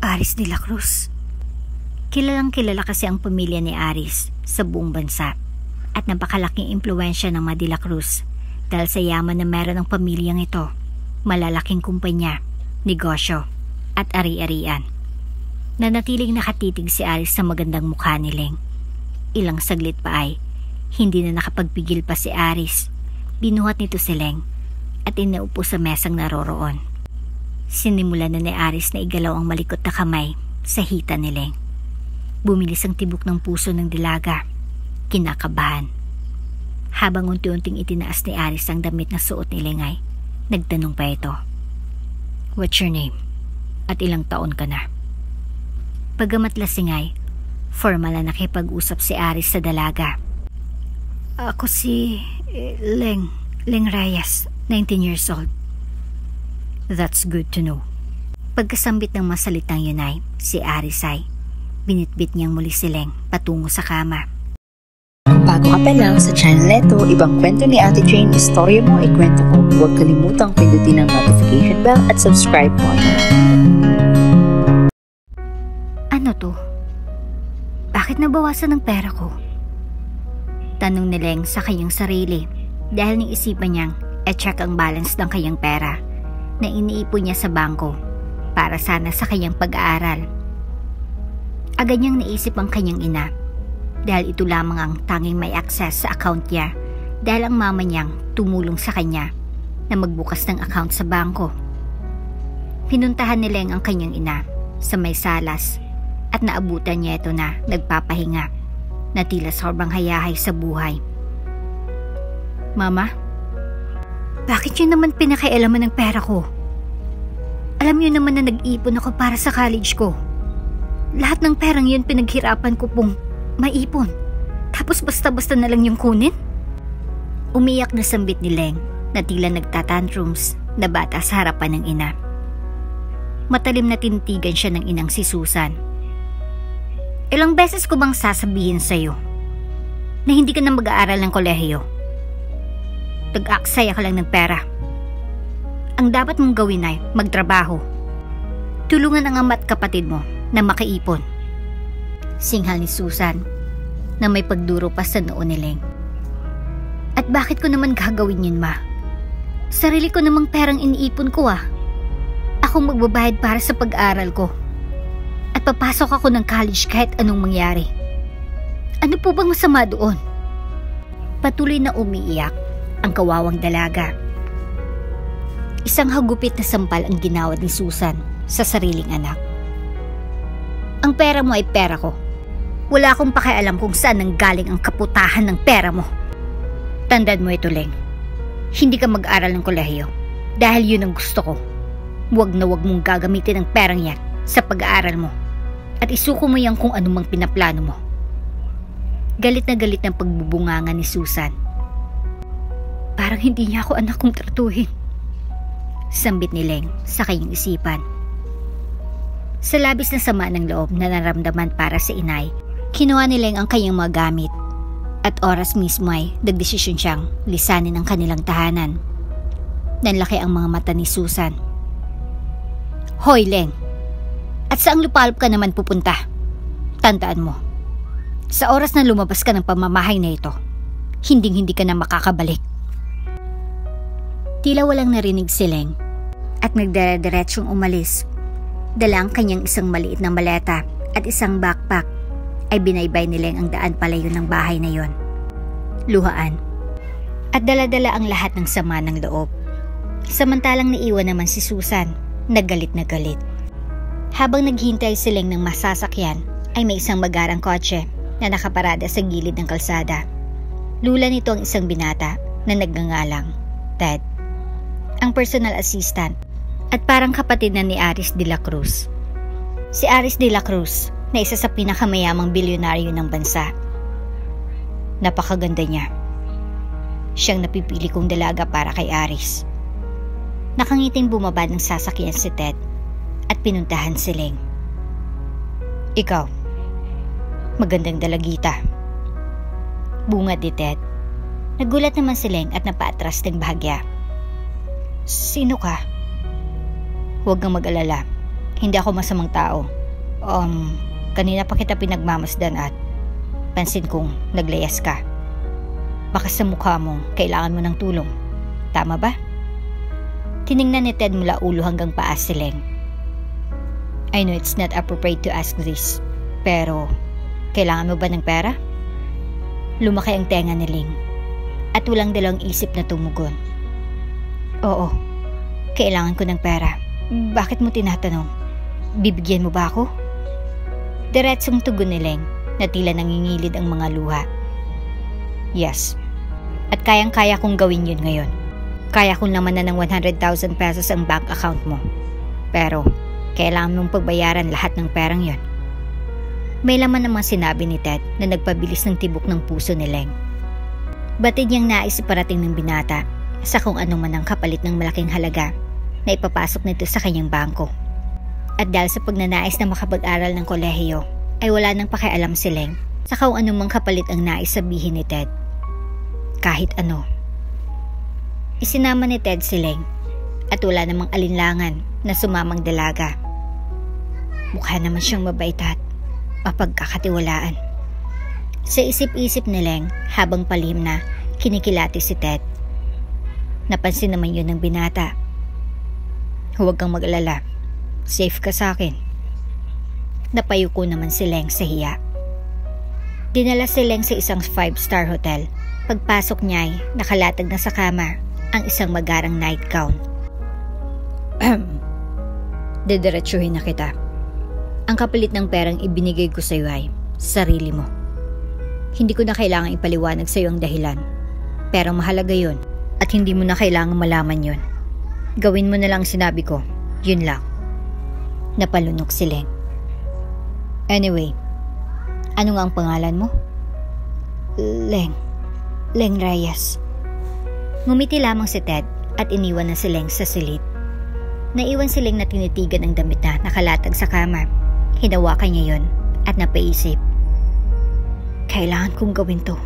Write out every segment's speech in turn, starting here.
Aris de la Cruz. Kilalang kilala kasi ang pamilya ni Aris sa buong bansa at napakalaking impluwensya ng mga de la Cruz dahil sa yaman na meron ng pamilyang ito, malalaking kumpanya, negosyo at ari-arian. Nanatiling nakatitig si Aris sa magandang mukha ni Leng. Ilang saglit pa ay hindi na nakapagpigil pa si Aris. Binuhat nito si Leng at inaupo sa mesang naroroon. Sinimulan na ni Aris na igalaw ang malikot na kamay sa hita ni Leng. Bumilis ang tibok ng puso ng dilaga. Kinakabahan. Habang unti-unting itinaas ni Aris ang damit na suot ni Leng ay nagtanong pa ito. What's your name? At ilang taon ka na? Pagamat lasing ay formal na nakipag-usap si Aris sa dalaga. Ako si Leng Reyes, 19 years old. That's good to know. Pagkasambit ng masalitang yun ay, si Aris ay binitbit niyang muli si Leng patungo sa kama. Kung bago ka pa lang sa channel neto, ibang kwento ni Ate Jane, istorya mo, ikwento ko. Huwag kalimutang pindutin ang notification bell at subscribe mo. Ano to? Bakit nabawasan ng pera ko? Tanong ni Leng sa kanyang sarili dahil naisipan niyang e-check ang balance ng kanyang pera na iniipon niya sa bangko para sana sa kanyang pag-aaral. Agad niyang naisip ang kanyang ina dahil ito lamang ang tanging may access sa account niya dahil ang mama niyang tumulong sa kanya na magbukas ng account sa bangko. Pinuntahan ni Leng ang kanyang ina sa may salas at naabutan niya ito na nagpapahinga na tila sobrang hayahay sa buhay. Mama, bakit yun naman pinakialaman ng pera ko? Alam niyo naman na nag-ipon ako para sa college ko. Lahat ng perang yun pinaghirapan ko pong maipon. Tapos basta-basta na lang yung kunin? Umiyak na sambit ni Leng na tila nagtatantrums na bata sa harapan ng ina. Matalim na tinitigan siya ng inang si Susan. Ilang beses ko bang sasabihin sa'yo na hindi ka na mag-aaral ng kolehiyo? Tag-aksaya ka lang ng pera. Ang dapat mong gawin ay magtrabaho. Tulungan ang ama at kapatid mo na makaipon. Singhal ni Susan na may pagduro pa sa noo ni Leng. At bakit ko naman gagawin yun, ma? Sarili ko namang perang iniipon ko ah. Akong magbabayad para sa pag-aaral ko. At papasok ako ng college kahit anong mangyari. Ano po bang masama doon? Patuloy na umiiyak ang kawawang dalaga. Isang hagupit na sampal ang ginawa ni Susan sa sariling anak. Ang pera mo ay pera ko. Wala akong pakialam kung saan nanggaling ang kaputahan ng pera mo. Tandaan mo ito, Leng. Hindi ka mag-aral ng kolehiyo dahil yun ang gusto ko. Huwag na huwag mong gagamitin ang perang yan sa pag-aaral mo at isuko mo yan kung anumang pinaplano mo. Galit na galit ng pagbubunganga ni Susan. Parang hindi niya ako anak kong tratuhin. Sambit ni Leng sa kanyang isipan. Sa labis na sama ng loob na naramdaman para sa inay, kinuha ni Leng ang kanyang mga gamit at oras mismo ay nagdesisyon siyang lisanin ang kanilang tahanan. Nanlaki ang mga mata ni Susan. Hoy, Leng! At saang lupalop ka naman pupunta? Tandaan mo, sa oras na lumabas ka ng pamamahay na ito, hinding-hindi ka na makakabalik. Tila walang narinig si Leng at nagdadiretsyong umalis. Dala ang kanyang isang maliit na maleta at isang backpack ay binaybay ni Leng ang daan palayo ng bahay na yon. Luhaan. At dala-dala ang lahat ng sama ng loob. Samantalang naiwan naman si Susan, nagalit na galit. Habang naghintay si Leng ng masasakyan, ay may isang magarang kotse na nakaparada sa gilid ng kalsada. Lula nito ang isang binata na nagngangalang Ted, ang personal assistant at parang kapatid na ni Aris de la Cruz. Si Aris de la Cruz na isa sa pinakamayamang bilyonaryo ng bansa. Napakaganda niya. Siyang napipili kong dalaga para kay Aris. Nakangiting bumaba ng sasakyan si Ted at pinuntahan si Leng. Ikaw, magandang dalagita. Bungad ni Ted. Nagulat naman si Leng at napaatras ng bahagya. Sino ka? Huwag kang mag-alala. Hindi ako masamang tao. Kanina pa kita pinagmamasdan at pansin kong naglayas ka. Baka sa mukha mo, kailangan mo ng tulong. Tama ba? Tiningnan ni Ted mula ulo hanggang paa si Leng. I know it's not appropriate to ask this, pero kailangan mo ba ng pera? Lumaki ang tenga ni Ling at walang dalawang isip na tumugon. Oo, kailangan ko ng pera. Bakit mo tinatanong? Bibigyan mo ba ako? Diretsong tugon ni Leng na tila nangingilid ang mga luha. Yes, at kayang-kaya kong gawin yun ngayon. Kaya kong naman na ng 100,000 pesos ang bank account mo. Pero kailangan mong pagbayaran lahat ng perang yon. May laman namang sinabi ni Ted na nagpabilis ng tibok ng puso ni Leng. Batid niyang nais iparating ng binata sa kung anong man ang kapalit ng malaking halaga na ipapasok nito sa kanyang bangko. At dahil sa pagnanais na makapag-aral ng kolehiyo, ay wala nang pakialam si Leng sa kung anong mang kapalit ang nais sabihin ni Ted. Kahit ano. Isinama ni Ted si Leng at wala namang alinlangan na sumamang dalaga. Mukha naman siyang mabait at mapagkakatiwalaan. Sa isip-isip ni Leng habang palihim na kinikilati si Ted. Napansin naman yun ng binata. Huwag kang mag-alala. Safe ka sa akin. Napayuko naman si Leng sa hiya. Dinala si Leng sa isang 5-star hotel. Pagpasok niya ay nakalatag na sa kama ang isang magarang nightgown. Didiretsuhin na kita. Ang kapalit ng perang ibinigay ko sa iyo ay sarili mo. Hindi ko na kailangang ipaliwanag sa iyo ang dahilan. Pero mahalaga yun at hindi mo na kailangang malaman yun. Gawin mo na lang sinabi ko. Yun lang. Napalunok si Leng. Anyway, ano nga ang pangalan mo? Leng Reyes. Ngumiti lamang si Ted at iniwan na si Leng sa silid. Naiwan si Leng na tinitigan ang damit na nakalatag sa kama. Hinawakan niya yun at napaisip. Kailangan kong gawin to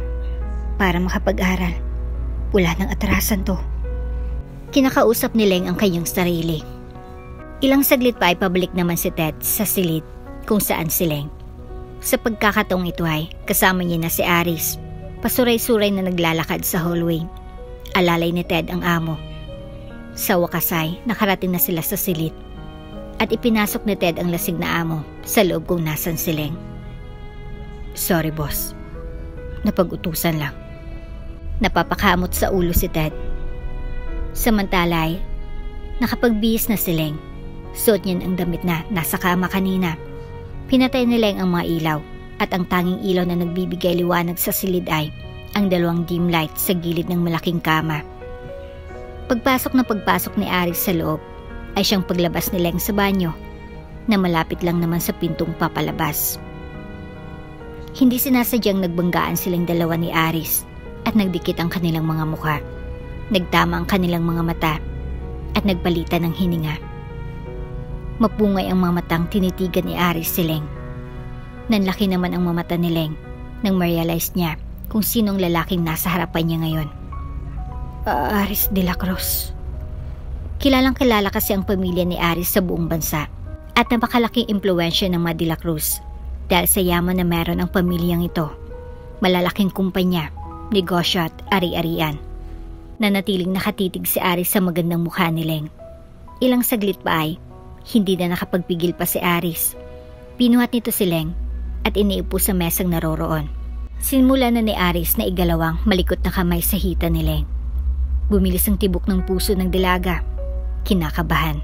para makapag-aral. Wala nang atrasan to. Kinakausap ni Leng ang kanyang sarili. Ilang saglit pa ay pabalik naman si Ted sa silid kung saan si Leng. Sa pagkakataong ito ay kasama niya na si Aris. Pasuray-suray na naglalakad sa hallway. Alalay ni Ted ang amo. Sa wakas ay nakarating na sila sa silid. At ipinasok ni Ted ang lasing na amo sa loob kung nasan si Leng. Sorry boss. Napag-utusan lang. Napapakamot sa ulo si Ted. Samantala ay nakapagbihis na si Leng. Suot niyan ang damit na nasa kama kanina. Pinatay ni Leng ang mga ilaw at ang tanging ilaw na nagbibigay liwanag sa silid ay ang 2 dim light sa gilid ng malaking kama. Pagpasok ni Aris sa loob ay siyang paglabas ni Leng sa banyo na malapit lang naman sa pintong papalabas. Hindi sinasadyang nagbanggaan silang dalawa ni Aris at nagdikit ang kanilang mga mukha. Nagtama ang kanilang mga mata at nagpalitan ng hininga. Mapungay ang mga matang tinitigan ni Aris si Leng. Nanlaki naman ang mamata ni Leng nang ma-realize niya kung sinong lalaking nasa harapan niya ngayon. Aris de la Cruz. Kilalang kilala kasi ang pamilya ni Aris sa buong bansa at napakalaking impluwensya ng mga de la Cruz dahil sa yaman na meron ang pamilyang ito. Malalaking kumpanya, negosyo at ari-arian. Nanatiling nakatitig si Aris sa magandang mukha ni Leng. Ilang saglit pa ay hindi na nakapagpigil pa si Aris. Pinuhat nito si Leng at iniupo sa mesang naroroon. Sinmula na ni Aris na igalawang malikot na kamay sa hita ni Leng. Bumilis ang tibok ng puso ng dalaga. Kinakabahan.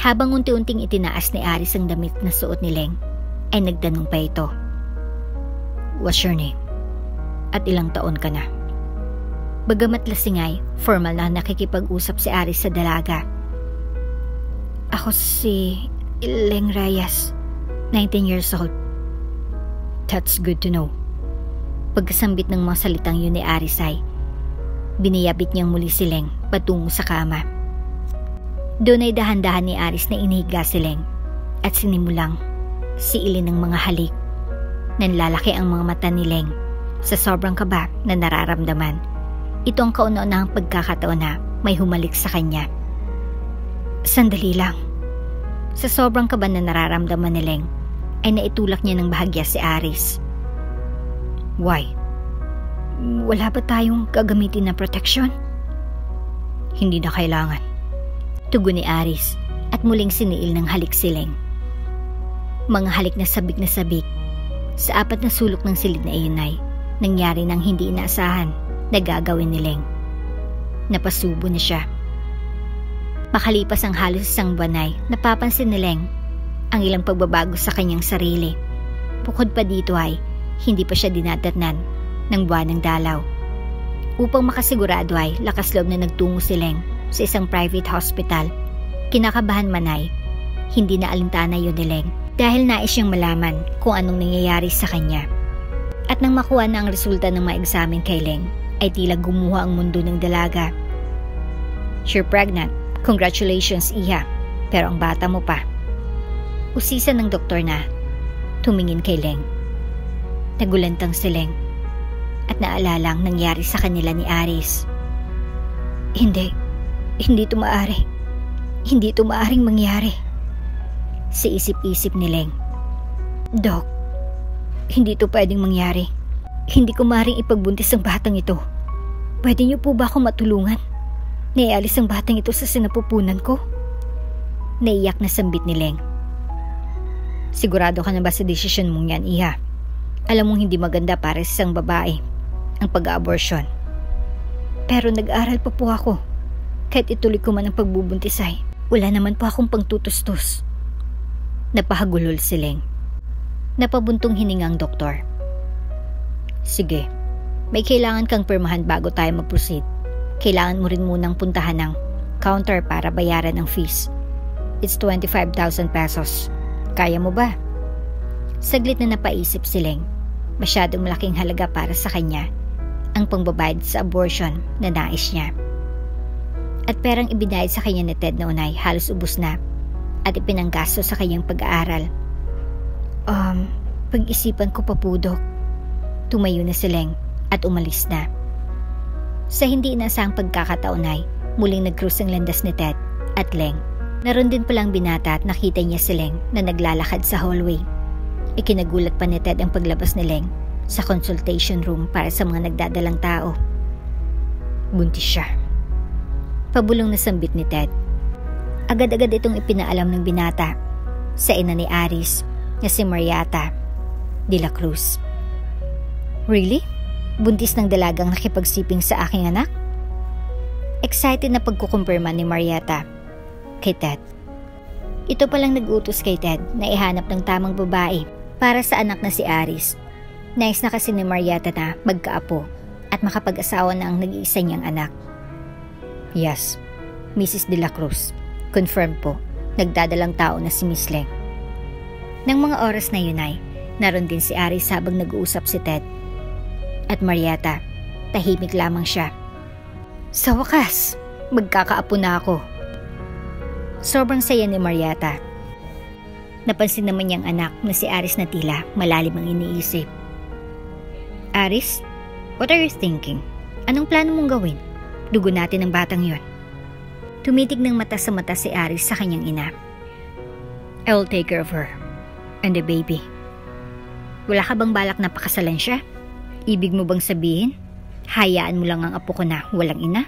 Habang unti-unting itinaas ni Aris ang damit na suot ni Leng, ay nagtanong pa ito. What's your name? At ilang taon ka na? Bagamat lasing ay, formal na nakikipag-usap si Aris sa dalaga. Ako si Leng Reyes, 19 years old. That's good to know. Pagkasambit ng mga salitang yun ni Aris ay, biniyabit niyang muli si Leng patungo sa kama. Doon ay dahan-dahan ni Aris na inihiga si Leng at sinimulang siilin ng mga halik. Nanlalaki ang mga mata ni Leng sa sobrang kaba na nararamdaman. Ito ang kauna-unahang pagkakataon na may humalik sa kanya. Sandali lang. Sa sobrang kaba na nararamdaman ni Leng, ay naitulak niya ng bahagya si Aris. Why? Wala ba tayong gagamitin na protection? Hindi na kailangan. Tugon ni Aris at muling siniil ng halik si Leng. Mga halik na sabik sa 4 na sulok ng silid na iyon ay nangyari nang hindi inaasahan na gagawin ni Leng. Napasubo na siya. Makalipas ang halos 1 buwan ay napapansin ni Leng ang ilang pagbabago sa kanyang sarili. Bukod pa dito ay hindi pa siya dinadatnan ng buwan ng dalaw. Upang makasigurado ay lakas loob na nagtungo si Leng sa isang private hospital. Kinakabahan man ay hindi na alintana yun ni Leng dahil nais siyang malaman kung anong nangyayari sa kanya. At nang makuha na ang resulta ng mga eksamen kay Leng ay tila gumuha ang mundo ng dalaga. You're pregnant. Congratulations, Iha. Pero ang bata mo pa. Usisan ng doktor na tumingin kay Leng. Nagulantang si Leng at naalala ang nangyari sa kanila ni Aris. Hindi ito maaari. Hindi ito maaring mangyari. Sa isip-isip ni Leng. Dok, hindi ito pwedeng mangyari. Hindi ko maaaring ipagbuntis ang batang ito. Pwede niyo po ba ako matulungan? Naialis ang batang ito sa sinapupunan ko. Naiyak na sambit ni Leng. Sigurado ka na ba sa desisyon mong yan, Iha? Alam mong hindi maganda para sa isang babae ang pag-abortion. Pero nag-aral pa po ako. Kahit ituloy ko man ang pagbubuntis ay wala naman po akong pangtutustos. Napahagulol si Leng. Napabuntong hininga ang doktor. Sige, may kailangan kang pirmahan bago tayo mag-proceed. Kailangan mo rin munang puntahan ng counter para bayaran ang fees. It's 25,000 pesos. Kaya mo ba? Saglit na napaisip si Leng. Masyadong malaking halaga para sa kanya ang pangbabayad sa abortion na nais niya. At perang ibinayad sa kanya ni Ted noon ay halos ubos na at ipinanggasto sa kanyang pag-aaral. Pag-isipan ko pa po, Dok. Tumayo na si Leng at umalis na. Sa hindi inasang pagkakataon ay muling nag-cruise ang landas ni Ted at Leng. Naroon din palang binata at nakita niya si Leng na naglalakad sa hallway. Ikinagulat pa ni Ted ang paglabas ni Leng sa consultation room para sa mga nagdadalang tao. Buntis siya. Pabulong na sambit ni Ted. Agad-agad itong ipinaalam ng binata sa ina ni Aris na si Mariata de la Cruz. Really? Buntis ng dalagang nakipagsiping sa aking anak? Excited na pagkukumpirma ni Mariata kay Ted. Ito palang nag-utos kay Ted na ihanap ng tamang babae para sa anak na si Aris. Nais na kasi ni Mariata na magkaapo at makapag-asawa na ang nag-iisa niyang anak. Yes, Mrs. de la Cruz. Confirm po, nagdadalang tao na si Miss Leng. Nang mga oras na yun ay naroon din si Aris habang nag-uusap si Ted. At Mariata, tahimik lamang siya. Sa wakas, magkakaapo na ako. Sobrang saya ni Mariata. Napansin naman niyang anak na si Aris na tila malalim ang iniisip. Aris, what are you thinking? Anong plano mong gawin? Dugo natin ang batang yon. Tumitig ng mata sa mata si Aris sa kanyang ina. I will take care of her and the baby. Wala ka bang balak na pakasalan siya? Ibig mo bang sabihin, hayaan mo lang ang apo ko na walang ina?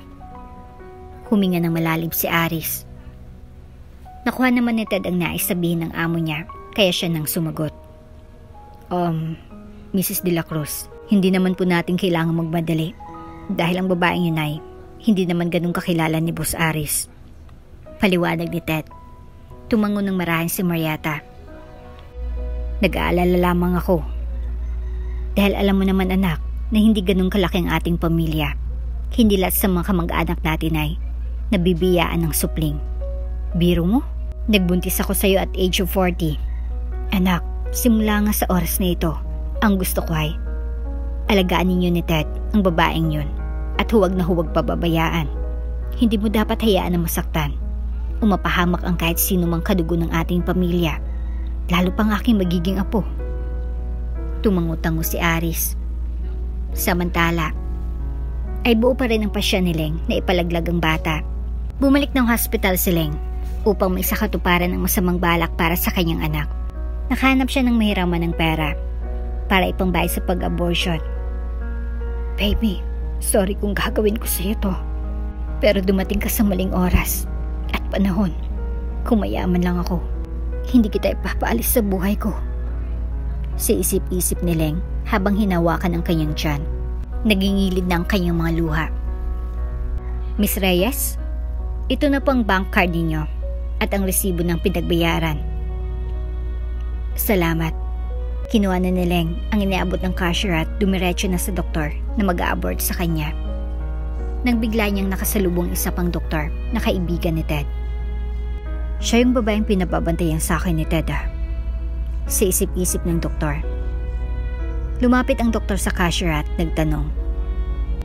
Huminga ng malalim si Aris. Nakuha naman ni Ted ang nais sabihin ng amo niya, kaya siya nang sumagot. Mrs. de la Cruz, hindi naman po natin kailangang magmadali. Dahil ang babaeng yun ay hindi naman ganun kakilala ni Boss Aris. Paliwanag ni Ted. Tumango ng marahin si Mariata. Nag-aalala lamang ako. Dahil alam mo naman anak, na hindi ganun kalaki ang ating pamilya. Hindi lahat sa mga kamag-anak natin ay nabibiyaan ng supling. Biro mo? Nagbuntis ako sa iyo at age of 40. Anak, simula nga sa oras na ito, ang gusto ko ay alagaan ninyo ni Ted ang babaeng yun at huwag na huwag pababayaan. Hindi mo dapat hayaan na masaktan o mapahamak ang kahit sino mang kadugo ng ating pamilya, lalo pang aking magiging apo. Tumango-tango si Aris. Samantala, ay buo pa rin ang pasya ni Leng na ipalaglag ang bata. Bumalik ng hospital si Leng upang may sakatuparan ng masamang balak para sa kanyang anak. Nakahanap siya ng mahiraman ng pera para ipangbayad sa pag-abortion. Baby, sorry kung gagawin ko sa'yo to. Pero dumating ka sa maling oras at panahon. Kung mayaman lang ako, hindi kita ipapaalis sa buhay ko. Siisip-isip ni Leng habang hinawakan ang kanyang tiyan. Nagingilid na ang kanyang mga luha. Miss Reyes, ito na po ang bank card ninyo at ang resibo ng pinagbayaran. Salamat. Kinuha na ni Leng ang iniabot ng cashier at dumiretso na sa doktor na mag-a-abort sa kanya. Nang bigla niyang nakasalubong isa pang doktor na kaibigan ni Ted. Siya yung babaeng pinababantayan sa akin ni Ted Sa isip-isip ng doktor. Lumapit ang doktor sa cashier at nagtanong,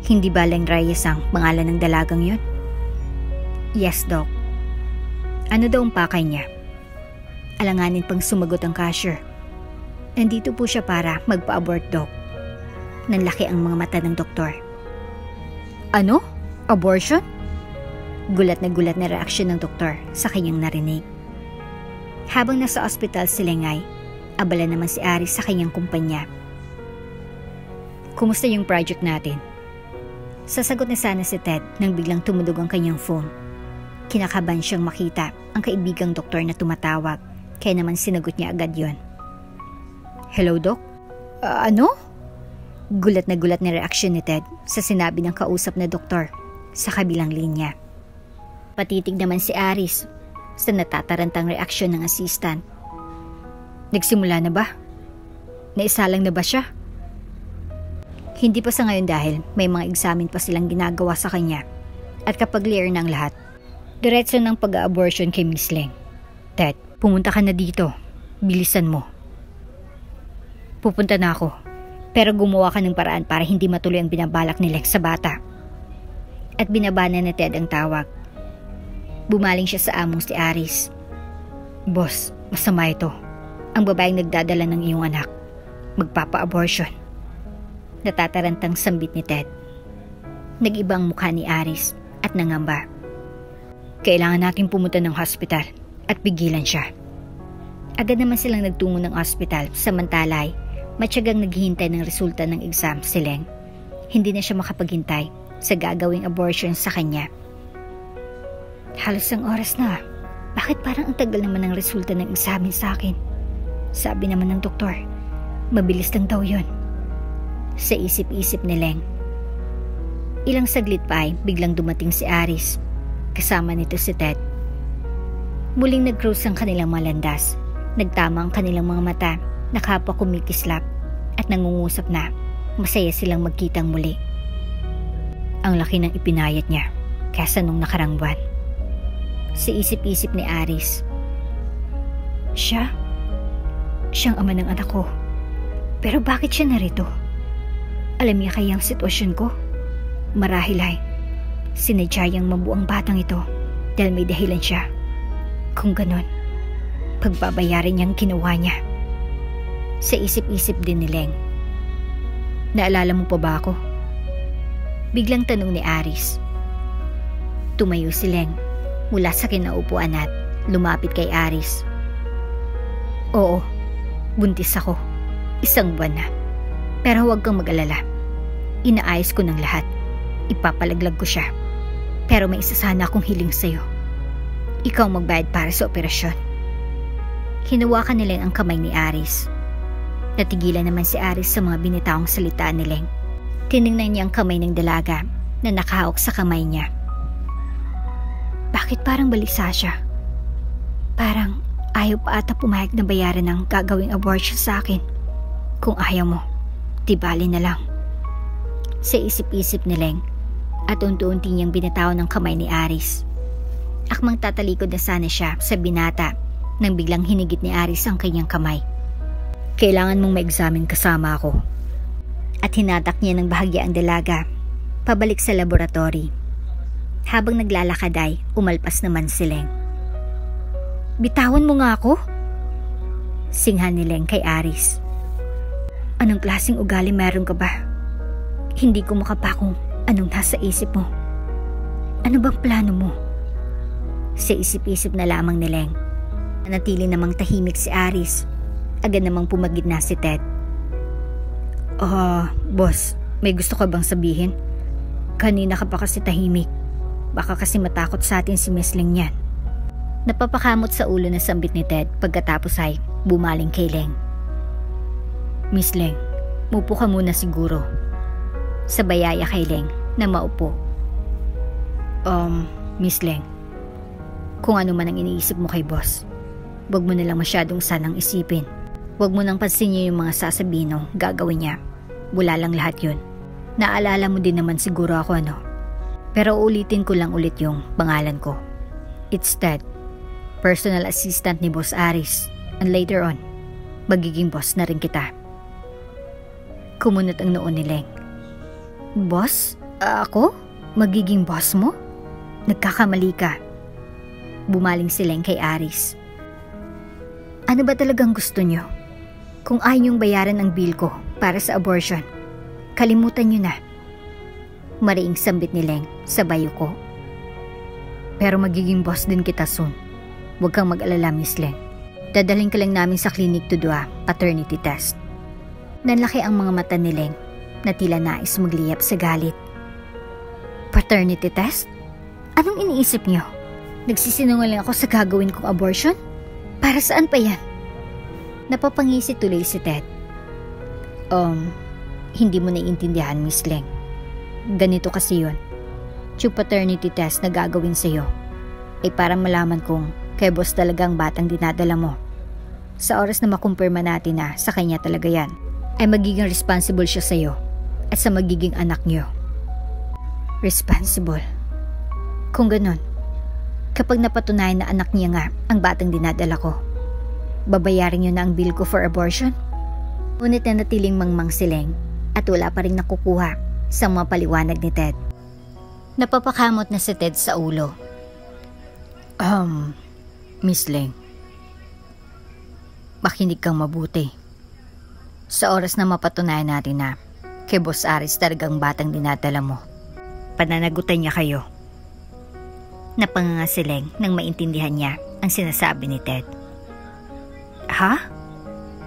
hindi ba Leng Reyes ang pangalan ng dalagang yun? Yes, Doc. Ano daw ang pakay niya? Alanganin pang sumagot ang cashier. Nandito po siya para magpa-abort, Doc. Nanlaki ang mga mata ng doktor. Ano? Abortion? Gulat na reaksyon ng doktor sa kanyang narinig. Habang nasa ospital si Lengay, abala naman si Aris sa kanyang kumpanya. Kumusta yung project natin? Sasagot na sana si Ted nang biglang tumudog ang kanyang phone. Kinakabahan siyang makita ang kaibigang doktor na tumatawag, kaya naman sinagot niya agad yon. Hello, Doc? Ano? Gulat na reaksyon ni Ted sa sinabi ng kausap na doktor sa kabilang linya. Patitig naman si Aris sa natatarantang reaksyon ng assistant. Nagsimula na ba? Naisalang na ba siya? Hindi pa sa ngayon dahil may mga examen pa silang ginagawa sa kanya. At kapag clear ng lahat, diretso ng pag-abortion kay Miss Leng. Ted, pumunta ka na dito. Bilisan mo. Pupunta na ako. Pero gumawa ka ng paraan para hindi matuloy ang binabalak ni Leng sa bata. At binabana ni Ted ang tawag. Bumaling siya sa among si Aris. Boss, masama ito. Ang babaeng nagdadala ng iyong anak. Magpapa-abortion. Natatarantang sambit ni Ted. Nag-iba ang mukha ni Aris at nangamba. Kailangan natin pumunta ng hospital at pigilan siya. Agad naman silang nagtungo ng hospital samantalay matyagang naghihintay ng resulta ng exam si Leng. Hindi na siya makapaghintay sa gagawing abortion sa kanya. Halos ang oras na. Bakit parang ang tagal naman ng resulta ng examen sa akin? Sabi naman ng doktor, mabilis lang daw yun. Sa isip-isip ni Leng. Ilang saglit pa ay biglang dumating si Aris. Kasama nito si Ted. Muling nag-cross ang kanilang mga landas. Nagtama ang kanilang mga mata na kapwa kumikislap at nangungusap na masaya silang magkitang muli. Ang laki ng ipinayat niya kaysa nung nakarang buwan. Sa isip-isip ni Aris. Siyang ama ng anak ko. Pero bakit siya narito? Alam niya kaya ang sitwasyon ko? Marahil ay sinadyayang mabuang batang ito dahil may dahilan siya. Kung ganon, pagbabayarin niyang ginawa niya. Sa isip-isip din ni Leng. Naalala mo pa ba ako? Biglang tanong ni Aris. Tumayo si Leng mula sa kinaupuan at lumapit kay Aris. Oo, buntis ako. 1 buwan na. Pero huwag kang mag-alala. Inaayos ko ng lahat. Ipapalaglag ko siya. Pero may isa sana akong hiling sa'yo. Ikaw magbayad para sa operasyon. Hinawakan ni Leng ang kamay ni Aris. Natigilan naman si Aris sa mga binitawang salita ni Leng. Tiningnan niya ang kamay ng dalaga na nakahawak sa kamay niya. Bakit parang balisa siya? Parang ayaw pa ata pumayag na bayaran ng gagawing abortion sa akin. Kung ayaw mo, di bali na lang. Sa isip-isip ni Leng at unti-unti niyang binitawan ng kamay ni Aris. Akmang tatalikod na sana siya sa binata nang biglang hinigit ni Aris ang kanyang kamay. Kailangan mong ma-examine kasama ako. At hinatak niya ng bahagya ang dalaga pabalik sa laboratory. Habang naglalakad ay umalpas naman si Leng. Bitawan mo nga ako? Singhan ni Leng kay Aris. Anong klaseng ugali meron ka ba? Hindi ko makapa kung anong nasa isip mo. Ano bang plano mo? Sa isip-isip na lamang ni Leng. Nanatili namang tahimik si Aris. Agad namang pumagitna si Ted. Boss, may gusto ka bang sabihin? Kanina ka pa kasi tahimik. Baka kasi matakot sa atin si Miss Leng yan. Napapakamot sa ulo na sambit ni Ted pagkatapos ay bumaling kay Leng. Miss Leng, mupo ka muna siguro. Sabayaya kay Leng na maupo. Miss Leng, kung ano man ang iniisip mo kay boss, wag mo nalang masyadong sanang isipin. Wag mo nang pansinin yung mga sasabihin o gagawin niya. Wala lang lahat yun. Naalala mo din naman siguro ako Pero ulitin ko lang ulit yung pangalan ko. It's Ted, personal assistant ni Boss Aris. And later on, magiging boss na rin kita. Kumunot ang noon ni Leng. Boss? Ako? Magiging boss mo? Nagkakamali ka. Bumaling si Leng kay Aris. Ano ba talagang gusto nyo? Kung ayaw niyong bayaran ang bill ko para sa abortion, kalimutan nyo na. Mariing sambit ni Leng sa bayo ko. Pero magiging boss din kita soon. Huwag kang mag-alala, Miss Leng. Dadalhin ka lang namin sa clinic to do a paternity test. Nanlaki ang mga mata ni Leng na tila nais magliyap sa galit. Paternity test? Anong iniisip niyo? Nagsisinungaling ako sa gagawin kong abortion? Para saan pa yan? Napapangisi tuloy si Ted. Hindi mo naiintindihan, Miss Leng. Ganito kasi yun. Yung paternity test na gagawin sa'yo ay para malaman kung kay boss talaga ang batang dinadala mo. Sa oras na makumpirma natin na sa kanya talaga yan, ay magiging responsible siya sa'yo at sa magiging anak niyo. Responsible? Kung ganun, kapag napatunayan na anak niya nga ang batang dinadala ko, babayarin niyo na ang bill ko for abortion? Ngunit nanatiling mangmang si Leng at wala pa rin nakukuha sa mga paliwanag ni Ted. Napapakamot na si Ted sa ulo. Miss Leng, makinig kang mabuti. Sa oras na mapatunayan natin na kay Boss Aris talagang batang dinadala mo, pananagutan niya kayo. Napanganga si Leng nang maintindihan niya ang sinasabi ni Ted. Ha?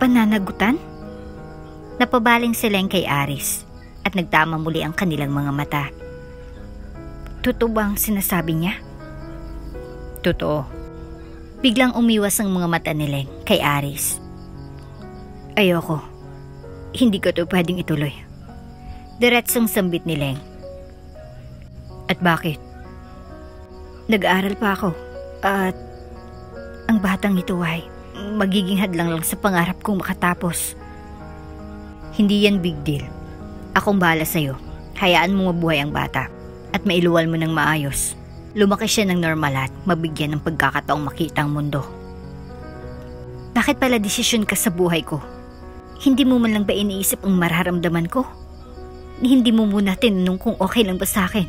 Pananagutan? Napabaling si Leng kay Aris at nagtama muli ang kanilang mga mata. Totoo bang sinasabi niya? Totoo. Biglang umiwas ang mga mata ni Leng kay Aris. Ayoko. Hindi ko to pwedeng ituloy. Diretsong sambit ni Leng. At bakit? Nag-aaral pa ako at ang batang ito ay magiging hadlang lang sa pangarap kong makatapos. Hindi yan big deal. Akong bahala sa'yo. Hayaan mo mabuhay ang bata at mailuwal mo ng maayos. Lumaki siya ng normal at mabigyan ng pagkakataong makita ang mundo. Bakit pala desisyon ka sa buhay ko? Hindi mo man lang ba iniisip ang mararamdaman ko? Hindi mo muna tinanong kung okay lang ba sa akin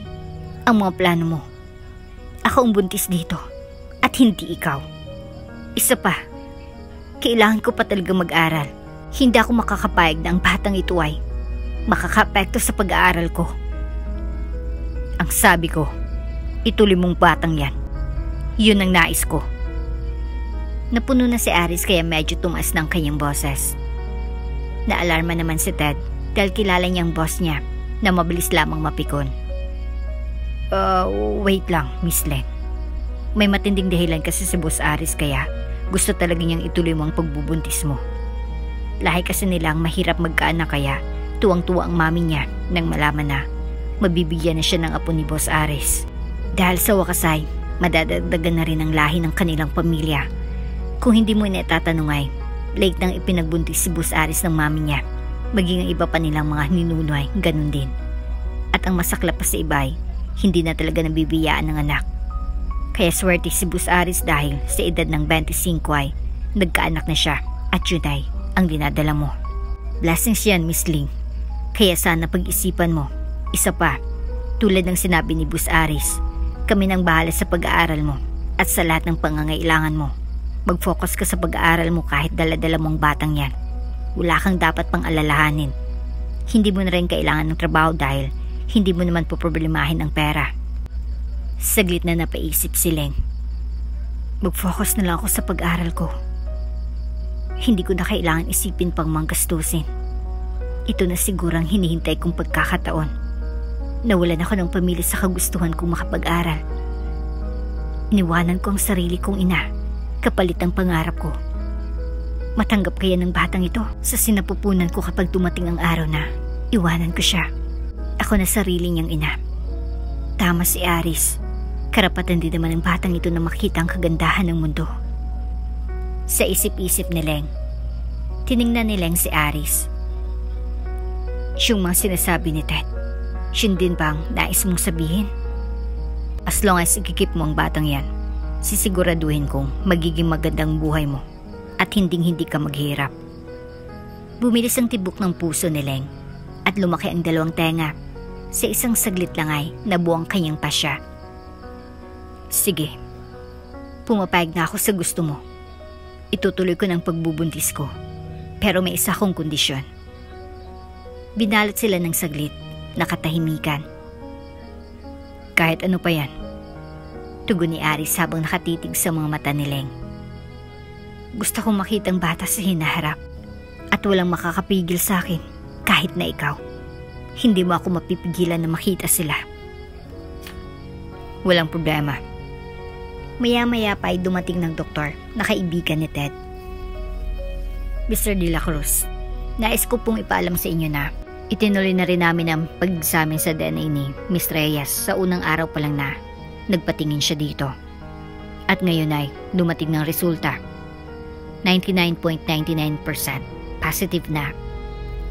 ang mga plano mo. Ako ang buntis dito at hindi ikaw. Isa pa, kailangan ko pa talaga mag-aral. Hindi ako makakapayag na ang batang ito ay makakapekto sa pag-aaral ko. Ang sabi ko, ituloy mong batang yan. Yun ang nais ko. Napuno na si Aris kaya medyo tumaas ng kanyang boses. Naalarma naman si Ted dahil kilala niyang boss niya na mabilis lamang mapikon. Wait lang, Miss Leng. May matinding dahilan kasi si Boss Aris kaya gusto talaga niyang ituloy mo ang pagbubuntis mo. Lahi kasi nila ang mahirap magkaanak kaya tuwang-tuwa ang mami niya nang malaman na mabibigyan na siya ng apo ni Boss Aris. Dahil sa wakas ay madadagdagan na rin ang lahi ng kanilang pamilya. Kung hindi mo itatanong ay late nang ipinagbuntis si Boss Aris ng mami niya. Maging ang iba pa nilang mga ninuno ay ganun din. At ang masaklap pa sa iba ay hindi na talaga nabibiyaan ng anak. Kaya swerte si Boss Aris dahil sa edad ng 25 ay nagkaanak na siya at yun ay ang dinadala mo. Blessings yan, Miss Ling. Kaya sana pag-isipan mo. Isa pa, tulad ng sinabi ni Boss Aris, kami nang bahala sa pag-aaral mo at sa lahat ng pangangailangan mo. Mag-focus ka sa pag-aaral mo kahit dala-dala mong batang yan. Wala kang dapat pang alalahanin. Hindi mo na rin kailangan ng trabaho dahil hindi mo naman poproblemahin ang pera. Saglit na napaisip si Leng. Mag-focus na lang ako sa pag-aral ko. Hindi ko na kailangan isipin pang manggastusin. Ito na sigurang hinihintay kong pagkakataon. Nawalan ako ng pamilya sa kagustuhan kong makapag-aral. Iniwanan ko ang sarili kong ina, kapalit ang pangarap ko. Matanggap kaya ng batang ito sa sinapupunan ko kapag dumating ang araw na iwanan ko siya. Ako na sarili niyang ina. Tama si Aris. Karapatan din naman ng batang ito na makita ang kagandahan ng mundo. Sa isip-isip ni Leng, tiningnan ni Leng si Aris. Yung mga sinasabi ni Ted, yun din bang nais mong sabihin? As long as ikikip mo ang batang yan, sisiguraduhin kong magiging magandang buhay mo at hinding-hindi ka maghirap. Bumilis ang tibok ng puso ni Leng at lumaki ang dalawang tenga. Sa isang saglit lang ay nabuang kanyang pasya. Sige, pumapayag na ako sa gusto mo. Itutuloy ko ng pagbubuntis ko, pero may isa kong kondisyon. Binalot sila ng saglit, nakatahimikan. Kahit ano pa yan, tugon ni Aris habang nakatitig sa mga mata ni Leng. Gusto kong makitang bata sa hinaharap at walang makakapigil sa akin kahit na ikaw. Hindi mo ako mapipigilan na makita sila. Walang problema. Maya-maya pa ay dumating ng doktor na kaibigan ni Ted. Mr. De La Cruz, nais ko pong ipaalam sa inyo na itinuloy na rin namin ang pag-examine sa DNA ni Miss Reyes sa unang araw pa lang na nagpatingin siya dito. At ngayon ay dumating ng resulta. 99.99% positive na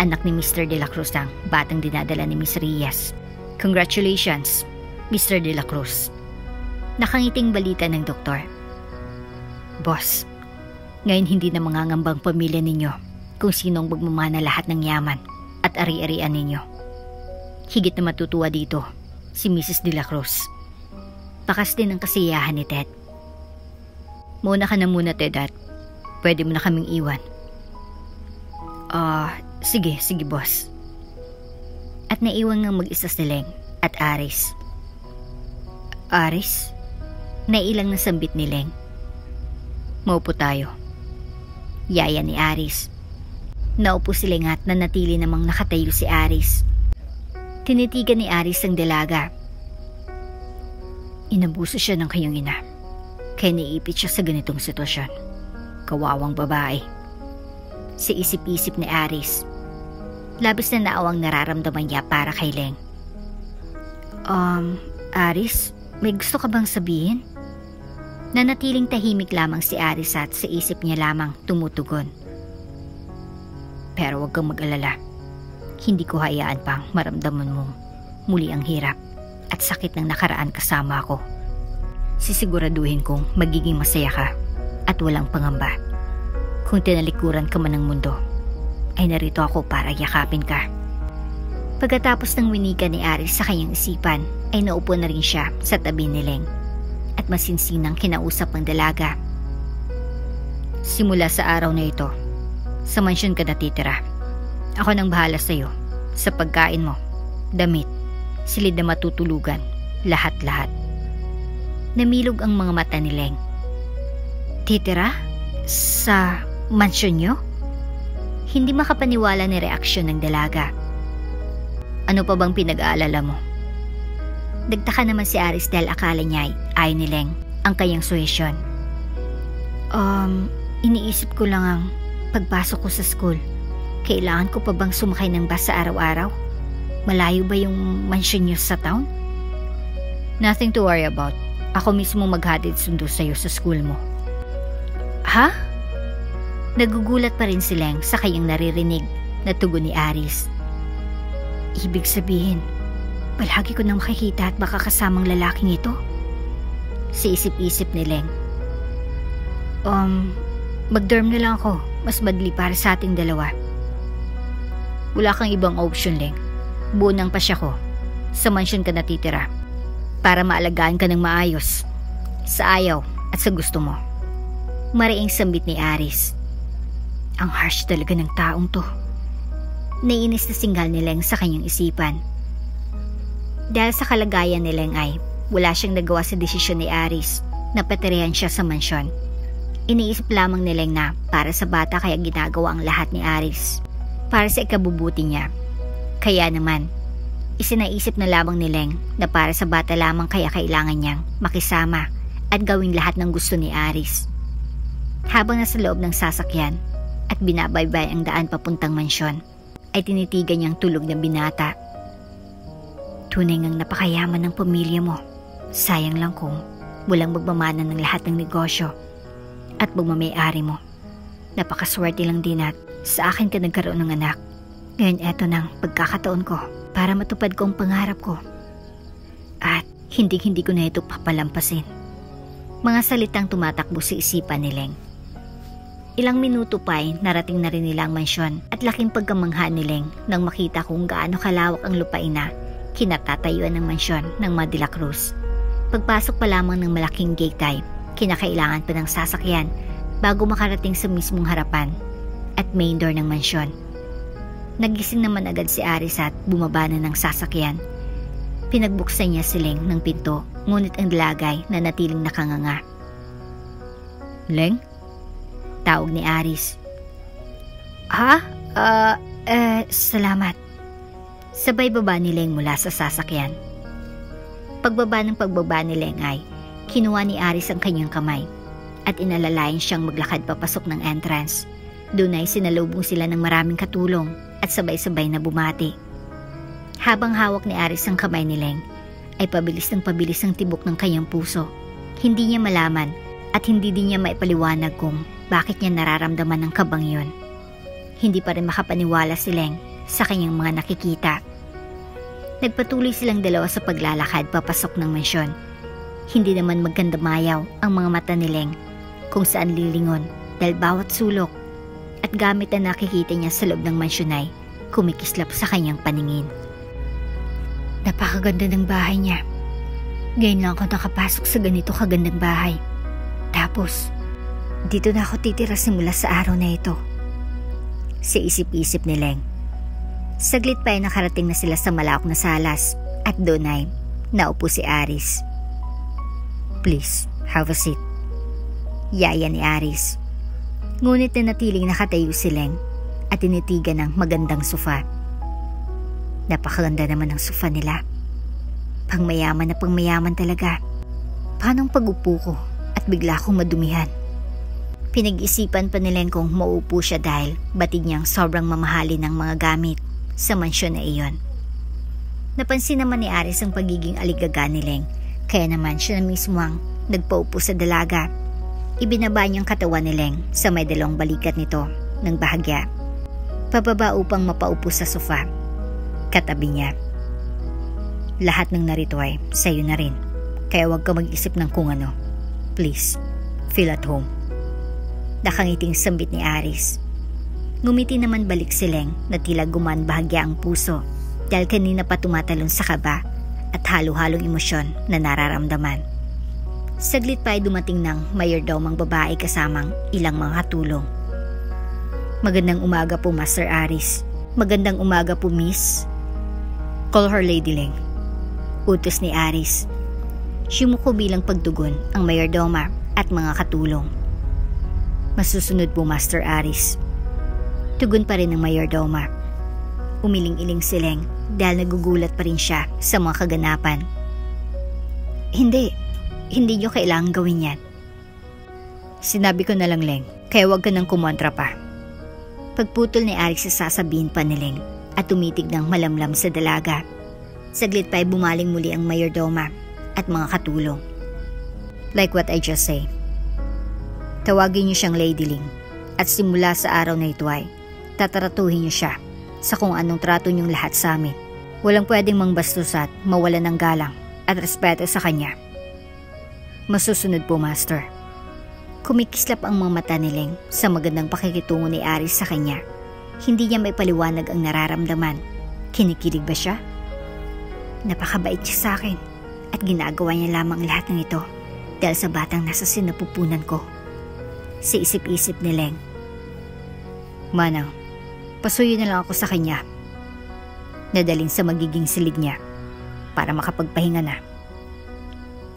anak ni Mr. De La Cruz ang batang dinadala ni Miss Reyes. Congratulations, Mr. De La Cruz. Nakangiting balita ng doktor. Boss, ngayon hindi na mangangambang pamilya ninyo kung sinong magmamana lahat ng yaman at ari-arian ninyo. Higit na matutuwa dito si Mrs. De La Cruz. Bakas din ang kasiyahan ni Ted. Muna ka na muna, Ted, at pwede mo na kaming iwan. Sige, boss. At naiwan ngang mag-isa si Leng at Aris. Aris? Nailang na sambit ni Leng. Maupo tayo. Yaya ni Aris. Naupo si Leng at nanatili namang nakatayo si Aris. Tinitigan ni Aris ang dalaga. Inabuso siya ng kanyang ina, kaya naiipit siya sa ganitong sitwasyon. Kawawang babae. Sa isip-isip ni Aris, labis na naawang nararamdaman niya para kay Leng. Aris, may gusto ka bang sabihin? Nanatiling tahimik lamang si Aris at sa isip niya lamang tumutugon. Pero huwag kang mag-alala. Hindi ko hayaan pang maramdaman mong muli ang hirap at sakit ng nakaraan kasama ako. Sisiguraduhin kong magiging masaya ka at walang pangamba. Kung tinalikuran ka man ng mundo, ay narito ako para yakapin ka. Pagkatapos ng winika ni Aris sa kanyang isipan, ay naupo na rin siya sa tabi ni Leng at masinsinang kinausap ang dalaga. Simula sa araw na ito, sa mansyon ka natitira. Ako nang bahala sa iyo, sa pagkain mo, damit, silid na matutulugan, lahat-lahat. Namilog ang mga mata ni Leng. Titira? Sa mansyon niyo? Hindi makapaniwala ni reaksyon ng dalaga. Ano pa bang pinag-aalala mo? Nagtaka naman si Aris dahil akala niya ay ni Leng ang kanyang suhesyon. Iniisip ko lang ang pagpasok ko sa school. Kailangan ko pa bang sumakay ng bus sa araw-araw? Malayo ba yung mansyon niyo sa town? Nothing to worry about. Ako mismo maghatid sundo sa'yo sa school mo. Ha? Nagugulat pa rin si Leng sa kanyang naririnig na tugon ni Aris. Ibig sabihin, palagi ko nang makikita at baka kasamang lalaking ito? Sa isip-isip ni Leng. Mag-dorm na lang ako. Mas madali para sa ating dalawa. Wala kang ibang option, Leng. Buo ng pasya ko. Sa mansyon ka natitira. Para maalagaan ka ng maayos. Sa ayaw at sa gusto mo. Mariing sambit ni Aris. Ang harsh talaga ng taong to. Naiinis na singgal ni Leng sa kanyang isipan. Dahil sa kalagayan ni Leng ay wala siyang nagawa sa desisyon ni Aris. napaterihan siya sa mansyon. Iniisip lamang ni Leng na para sa bata kaya ginagawa ang lahat ni Aris. Para sa ikabubuti niya. Kaya naman, isinaisip na lamang ni Leng na para sa bata lamang kaya kailangan niyang makisama at gawin lahat ng gusto ni Aris. Habang nasa loob ng sasakyan at binabaybay ang daan papuntang mansyon, ay tinitigan niyang tulog na binata. Tunay ngang napakayaman ng pamilya mo. Sayang lang kung walang magmamana ng lahat ng negosyo at magmamayari mo. Napakaswerte lang din at sa akin ka nagkaroon ng anak. Ngayon eto nang pagkakataon ko para matupad ko ang pangarap ko. At hindi ko na ito papalampasin. Mga salitang tumatakbo sa isipan ni Leng. Ilang minuto pa ay narating na rin nila ang mansyon at laking pagkamangha ni Leng nang makita kung gaano kalawak ang lupain na kinatatayuan ng mansyon ng mga De La Cruz. Pagpasok pa lamang ng malaking gate ay kinakailangan pa ng sasakyan bago makarating sa mismong harapan at main door ng mansyon. Nagising naman agad si Aris at bumaba na ng sasakyan. Pinagbuksan niya si Leng ng pinto, ngunit ang dalagay na natiling nakanganga. "Leng?" Tawag ni Aris. Salamat." Sabay baba ni Leng mula sa sasakyan. Pagbaba ni Leng ay kinuha ni Aris ang kanyang kamay at inalalayan siyang maglakad papasok ng entrance. Doon ay sinalubong sila ng maraming katulong at sabay-sabay na bumati. Habang hawak ni Aris ang kamay ni Leng, ay pabilis ang tibok ng kanyang puso. Hindi niya malaman at hindi din niya maipaliwanag kung bakit niya nararamdaman ng kabang yun. Hindi pa rin makapaniwala si Leng sa kanyang mga nakikita. Nagpatuloy silang dalawa sa paglalakad papasok ng mansyon. Hindi naman magkandamayaw ang mga mata ni Leng kung saan lilingon dahil bawat sulok at gamit na nakikita niya sa loob ng mansyon ay kumikislap sa kanyang paningin. Napakaganda ng bahay niya. Ngayon lang ako nakapasok sa ganito kagandang bahay. Tapos, dito na ako titira simula sa araw na ito. Sa isip-isip ni Leng. Saglit pa ay nakarating na sila sa malawak na salas at doon ay naupo si Aris. "Please, have a seat." Yaya ni Aris. Ngunit natiling nakatayo si Leng at tinitigan ng magandang sofa. Napakaganda naman ng sofa nila. Pangmayaman na pangmayaman talaga. Paano ang pag-upo ko at bigla akong madumihan? Pinag-isipan pa ni Leng kung mauupo siya dahil batid niyang sobrang mamahalin ng mga gamit sa mansyon na iyon. Napansin naman ni Aris ang pagiging aligaga ni Leng, kaya naman siya na mismo ang nagpaupo sa dalaga. Ibinaba niyang katawan ni Leng sa may dalawang balikat nito ng bahagya, pababa upang mapaupo sa sofa. Katabi niya. "Lahat ng narito ay sa'yo na rin, kaya huwag ka mag-isip ng kung ano. Please, feel at home." Nakangiting sambit ni Aris. Ngumiti naman balik si Leng na tila gumaan bahagya ang puso dahil kanina pa tumatalon sa kaba at halo-halong emosyon na nararamdaman. Saglit pa ay dumating ng mayordomang babae kasamang ilang mga katulong. "Magandang umaga po, Master Aris." "Magandang umaga po, Miss." "Call her Lady Leng," utos ni Aris. Sumuko bilang pagtugon ang mayordoma at mga katulong. "Masusunod po, Master Aris." Tugon pa rin ng mayordoma. Umiling-iling si Leng dahil nagugulat pa rin siya sa mga kaganapan. Hindi niyo kailangang gawin yan." "Sinabi ko na lang, Leng, kaya huwag ka nang kumontra pa." Pagputol ni Aris sa sasabihin pa ni Leng at tumitig ng malamlam sa dalaga. Saglit pa ay bumaling muli ang mayordoma at mga katulong. "Like what I just say. Tawagin niyo siyang Lady Leng at simula sa araw na ito ay tataratuhin niyo siya sa kung anong trato niyong lahat sa amin. Walang pwedeng mangbastos at mawalan ng galang at respeto sa kanya." "Masusunod po, Master." Kumikislap ang mga mata ni Leng sa magandang pakikitungo ni Aris sa kanya. Hindi niya may paliwanag ang nararamdaman. Kinikilig ba siya? Napakabait siya sa akin at ginagawa niya lamang lahat ng ito dahil sa batang nasa sinapupunan ko. Sa isip-isip ni Leng. "Manang, pasuyo na lang ako sa kanya." Nadalin sa magiging silid niya para makapagpahinga na.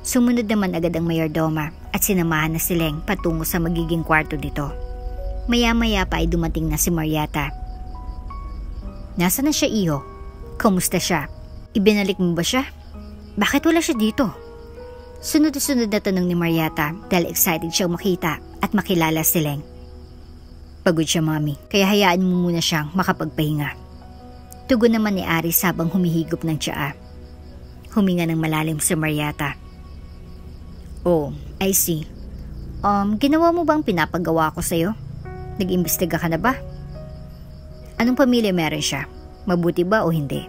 Sumunod naman agad ang mayordoma at sinamahan na si Leng patungo sa magiging kwarto nito. Maya-maya pa ay dumating na si Marietta. Nasaan na siya, iho? Kamusta siya? Ibinalik mo ba siya? Bakit wala siya dito? Sunod-sunod na tanong ni Marietta dahil excited siyang makita at makilala si Leng. Pagod siya, Mami, kaya hayaan mo muna siyang makapagpahinga. Tugon naman ni Aris habang humihigop ng tsaa. Huminga ng malalim si Marietta. Oh, I see. Ginawa mo bang pinapagawa ko sa'yo? Nag-imbestiga ka na ba? Anong pamilya meron siya? Mabuti ba o hindi?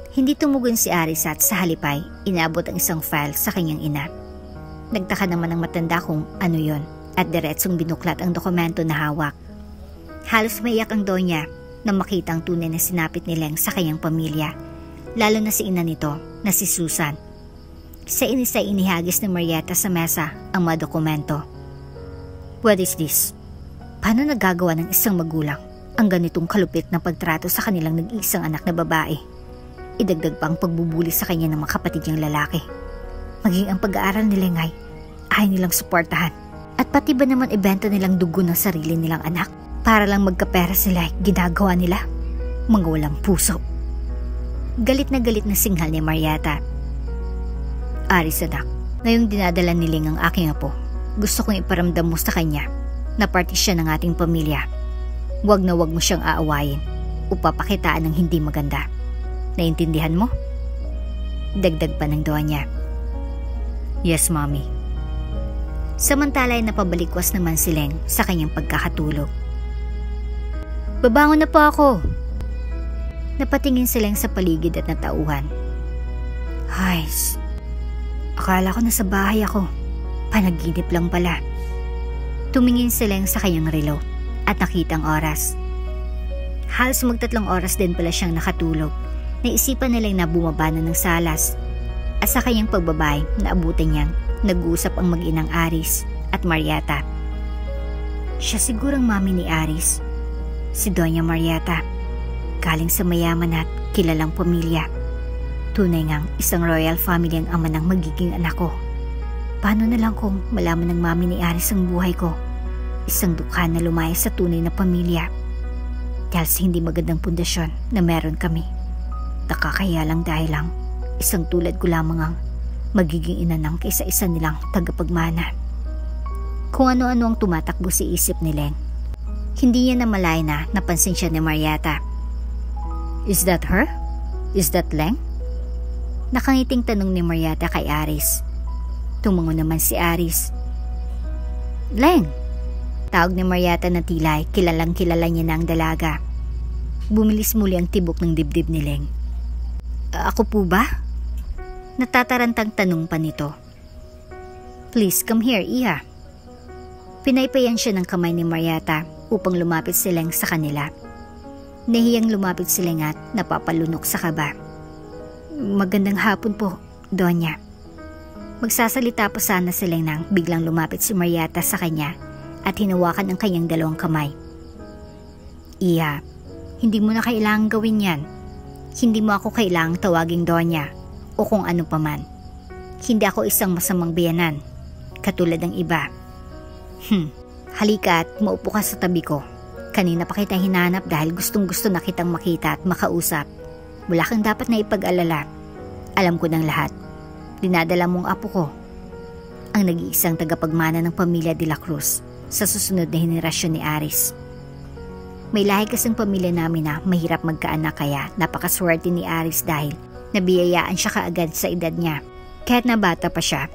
Hindi tumugon si Aris at sa halipay, inabot ang isang file sa kanyang ina. Nagtaka naman ang matanda kung ano yon at diretsong binuklat ang dokumento na hawak. Halos maiyak ang Donya na makita ang tunay na sinapit ni Leng sa kanyang pamilya, lalo na si ina nito na si Susan. Sa inis ay inihagis ni Marietta sa mesa ang mga dokumento. What is this? Paano nagagawa ng isang magulang ang ganitong kalupit na pagtrato sa kanilang nag-iisang anak na babae? Idagdag pa ang pagbubuli sa kanya ng mga kapatid niyang lalaki. Maging ang pag-aaral ni Leng ay ayaw nilang suportahan. At pati ba naman ibenta nilang dugo ng sarili nilang anak para lang magkapera sila ay ginagawa nila? Mga walang puso. Galit na singhal ni Marietta. Aris, anak, ngayong dinadala ni Leng ang aking apo, gusto kong iparamdam mo sa kanya na parte siya ng ating pamilya. Huwag na huwag mo siyang aawayin o papakitaan ng hindi maganda. Naintindihan mo? Dagdag pa ng Donya. Yes, Mommy. Samantala ay napabalikwas naman si Leng sa kanyang pagkakatulog. Babangon na po ako. Napatingin si Leng sa paligid at natauhan. Hays, akala ko nasa bahay ako. Panaginip lang pala. Tumingin si Leng sa kanyang relo at nakita ang oras. Halos mag-3 oras din pala siyang nakatulog. Naisipan nilang na bumaba na ng salas at sa kanyang pagbabay naabutan niyang nag-uusap ang mag-inang Aris at Marietta. Siya sigurang mami ni Aris, si Doña Marietta, galing sa mayaman at kilalang pamilya. Tunay ngang isang royal family ang ama ng magiging anak ko. Paano na lang kung malaman ng mami ni Aris ang buhay ko? Isang dukha na lumaya sa tunay na pamilya dahil sa hindi magandang pundasyon na meron kami. Nakakaya lang dahil lang isang tulad ko lamang ang magiging ina ng kaisa-isa nilang tagapagmana. Kung ano-ano ang tumatakbo sa isip ni Leng. Hindi niya namalay na napansin siya ni Marietta. Is that her? Is that Leng? Nakangiting tanong ni Marietta kay Aris. Tumango naman si Aris. Leng! Tawag ni Marietta na tila kilalang kilala niya na ang dalaga. Bumilis muli ang tibok ng dibdib ni Leng. Ako po ba? Natatarantang tanong pa nito. Please come here, Iha. Pinaypayan siya ng kamay ni Marietta upang lumapit si Leng sa kanila. Nahiyang lumapit si Leng at napapalunok sa kaba. Magandang hapon po, Donya. Magsasalita pa sana si Leng nang biglang lumapit si Marietta sa kanya at hinawakan ang kanyang dalawang kamay. Iha, hindi mo na kailangang gawin yan. Hindi mo ako kailangang tawaging Donya o kung ano paman. Hindi ako isang masamang biyanan, katulad ng iba. Halika at maupo ka sa tabi ko. Kanina pa kita hinanap dahil gustong-gusto na kitang makita at makausap. Wala kang dapat na ipag-alala. Alam ko ng lahat. Dinadala mong apo ko, ang nag-iisang tagapagmana ng pamilya de la Cruz sa susunod na henerasyon ni Aris. May lahi kasing pamilya namin na mahirap magkaanak kaya napakaswerte ni Aris dahil nabiyayaan siya kaagad sa edad niya. Kahit na bata pa siya,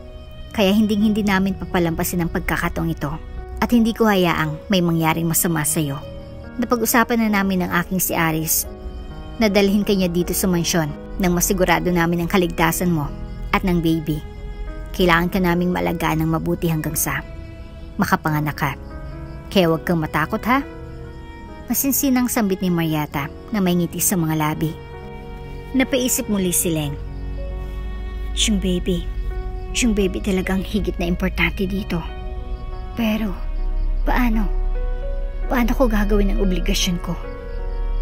kaya hindi namin papalampasin ang pagkakataong ito at hindi ko hayaang may mangyaring masama sa iyo. Napag-usapan na namin ng aking si Aris na dalhin kanya dito sa mansyon nang masigurado namin ang kaligtasan mo at ng baby. Kailangan ka naming maalagaan ng mabuti hanggang sa makapanganak ka. Kaya huwag kang matakot, ha? Masinsinang sambit ni Marietta na may ngiti sa mga labi. Napaisip muli si Leng. Yung baby talagang higit na importante dito. Pero, paano? Paano ko gagawin ang obligasyon ko?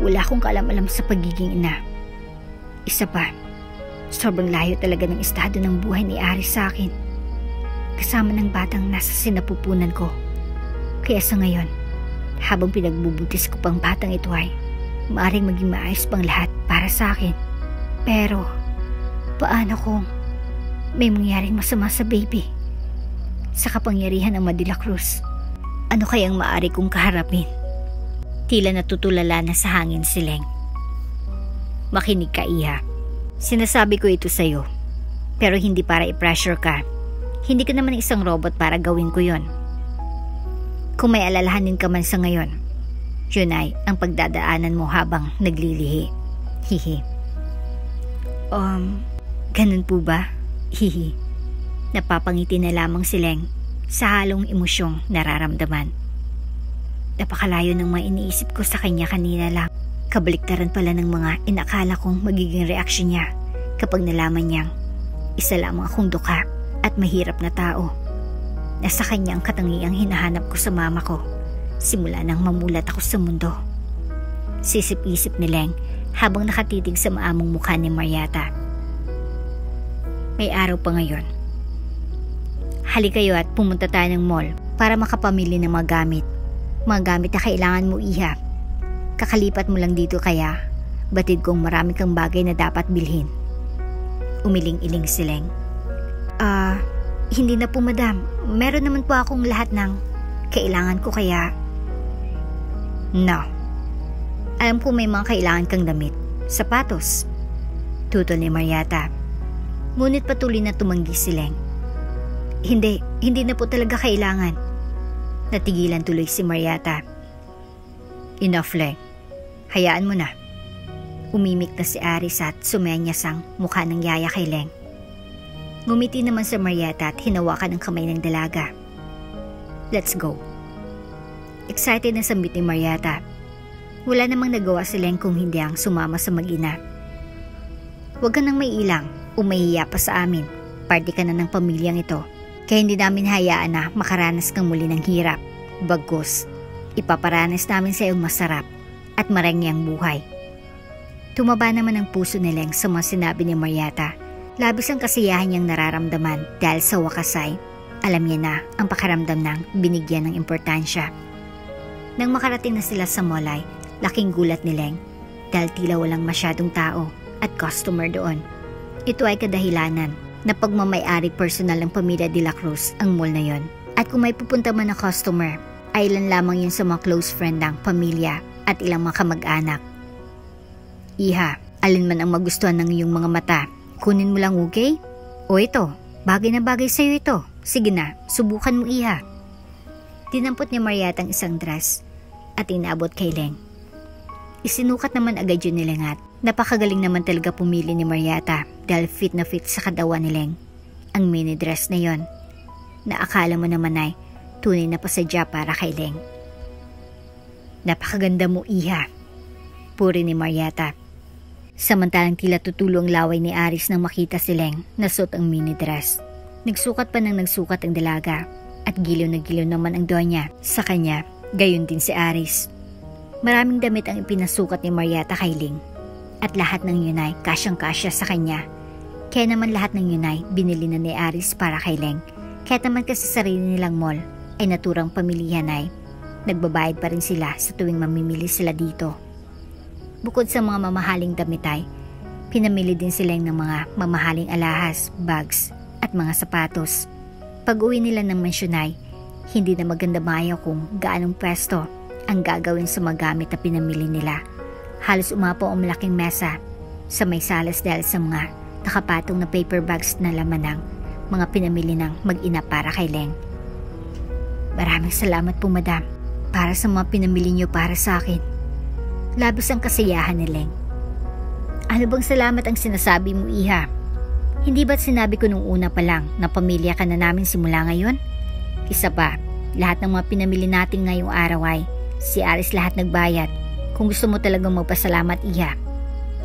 Wala akong kaalam-alam sa pagiging ina. Isa pa, sobrang layo talaga ng estado ng buhay ni Aris sa akin. kasama ng batang nasa sinapupunan ko. Kaya sa ngayon, habang pinagbubuntis ko pang batang ito ay maaaring maging maayos pang lahat para sa akin. Pero, paano kung may mangyaring masama sa baby? Sa kapangyarihan ng Manila Cruz, ano kayang maaari kong kaharapin? Tila natutulala na sa hangin si Leng. Makinig ka, Iha. Sinasabi ko ito sa'yo, pero hindi para i-pressure ka. Hindi ka naman isang robot para gawin ko yon. Kung may alalahanin ka man sa ngayon, yun ay ang pagdadaanan mo habang naglilihi. Hihi. Ganun po ba? Hihi. Napapangiti na lamang si Leng sa halong emosyong nararamdaman. Napakalayo ng mga iniisip ko sa kanya kanina lang. Kabaliktaran pala ng mga inakala kong magiging reaksyon niya kapag nalaman niyang isa lamang akong duka at mahirap na tao. Nasa kanya ang katangiang hinahanap ko sa mama ko simula nang mamulat ako sa mundo. Sisip-isip ni Leng habang nakatitig sa maamong mukha ni Mariata. May araw pa ngayon. Halika kayo at pumunta tayo ng mall para makapamili ng mga gamit. Mga gamit na kailangan mo, Iha. Kakalipat mo lang dito kaya batid kong marami kang bagay na dapat bilhin. Umiling-iling si Leng. Hindi na po, madam. Meron naman po akong lahat ng kailangan ko kaya... No. Alam ko may mga kailangan kang damit. Sapatos. Tutol ni Mariata. Ngunit patuloy na tumanggi si Leng. Hindi na po talaga kailangan. Natigilan tuloy si Mariata. Enough, Leng. Hayaan mo na. Umimik na si Aris at sumenyas ang mukha ng yaya kay Leng. Ngumiti naman si Mariata at hinawakan ang kamay ng dalaga. Let's go. Excited na sambit ni Mariata. Wala namang nagawa si Leng kung hindi ang sumama sa mag-ina. Huwag ka nang may ilang o mahihiya pa sa amin. Party ka na ng pamilyang ito. Kaya hindi namin hayaan na makaranas kang muli ng hirap. Bagkus, ipaparanas namin sa iyong masarap at marangyang buhay. Tumaba naman ang puso ni Leng sa mga sinabi ni Mariata. Labis ang kasiyahan niyang nararamdaman dahil sa wakas ay alam niya na ang pakiramdam ng binigyan ng importansya. Nang makarating na sila sa mall ay laking gulat ni Leng dahil tila walang masyadong tao at customer doon. Ito ay kadahilanan na pagmamay-ari personal ng pamilya de la Cruz ang mall na yon. At kung may pupunta man na customer ay ilan lamang yun sa mga close friend ng pamilya at ilang mga kamag-anak. Iha, alin man ang magustuhan ng iyong mga mata, kunin mo lang, okay? O ito, bagay na bagay sa'yo ito. Sige na, subukan mo, Iha. Dinampot ni Mariata ang isang dress at inaabot kay Leng. Isinukat naman agad yun ni Leng at napakagaling naman talaga pumili ni Mariata dahil fit na fit sa katawan ni Leng ang mini dress na yon na akala mo naman ay tunay na pasadya para kay Leng. Napakaganda mo, Iha. Puri ni Mariata. Samantalang tila tutulo ang laway ni Aris nang makita si Leng na suot ang mini dress. Nagsukat pa nang nagsukat ang dalaga at giliw na giliw naman ang Donya sa kanya, gayon din si Aris. Maraming damit ang ipinasukat ni Mariata kay Leng at lahat ng yun ay kasyang-kasya sa kanya. Kaya naman lahat ng yun ay binili na ni Aris para kay Leng. Kaya naman kasi sarili nilang mall ay naturang pamilihan ay nagbabayad pa rin sila sa tuwing mamimili sila dito. Bukod sa mga mamahaling damit ay pinamili din sila ng mga mamahaling alahas, bags at mga sapatos. Pag uwi nila ng mansyon ay hindi na maganda maayaw kung gaanong pwesto ang gagawin sa mga gamit na pinamili nila. Halos umapaw ang malaking mesa sa may salas dahil sa mga nakapatong na paper bags na laman ng mga pinamili ng mag-ina para kay Leng. Maraming salamat po, madam, para sa mga pinamili niyo para sa akin. Labis ang kasiyahan ni Leng. Ano bang salamat ang sinasabi mo, Iha? Hindi ba't sinabi ko nung una pa lang na pamilya ka na namin simula ngayon? Isa pa, lahat ng mga pinamili natin ngayong araw ay si Aris lahat nagbayad. Kung gusto mo talagang magpasalamat, Iha,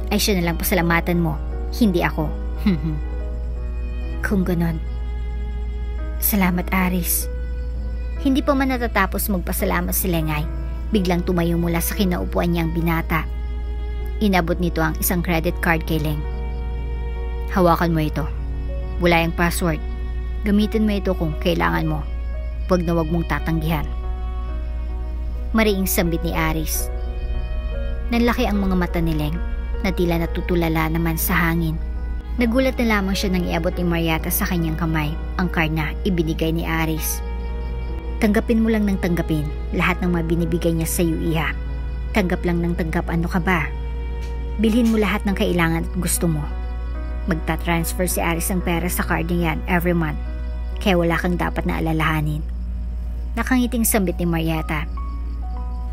ay siya na lang pasalamatan mo, hindi ako. Kung ganon, salamat, Aris. Hindi pa man natatapos magpasalamat si Leng ay biglang tumayo mula sa kinaupuan niyang binata. Inabot nito ang isang credit card kay Leng. Hawakan mo ito. Wala yung password. Gamitin mo ito kung kailangan mo. Huwag na huwag mong tatanggihan. Mariing sambit ni Aris. Nanlaki ang mga mata ni Leng na tila natutulala naman sa hangin. Nagulat na lamang siya nang iabot ni Marietta sa kanyang kamay ang card na ibinigay ni Aris. Tanggapin mo lang ng tanggapin lahat ng mabinibigay niya sa iyo, iha. Tanggap lang ng tanggap, ano ka ba? Bilhin mo lahat ng kailangan at gusto mo. Magta-transfer si Aris ng pera sa card niya yan every month, kaya wala kang dapat na alalahanin. Nakangiting sambit ni Marietta.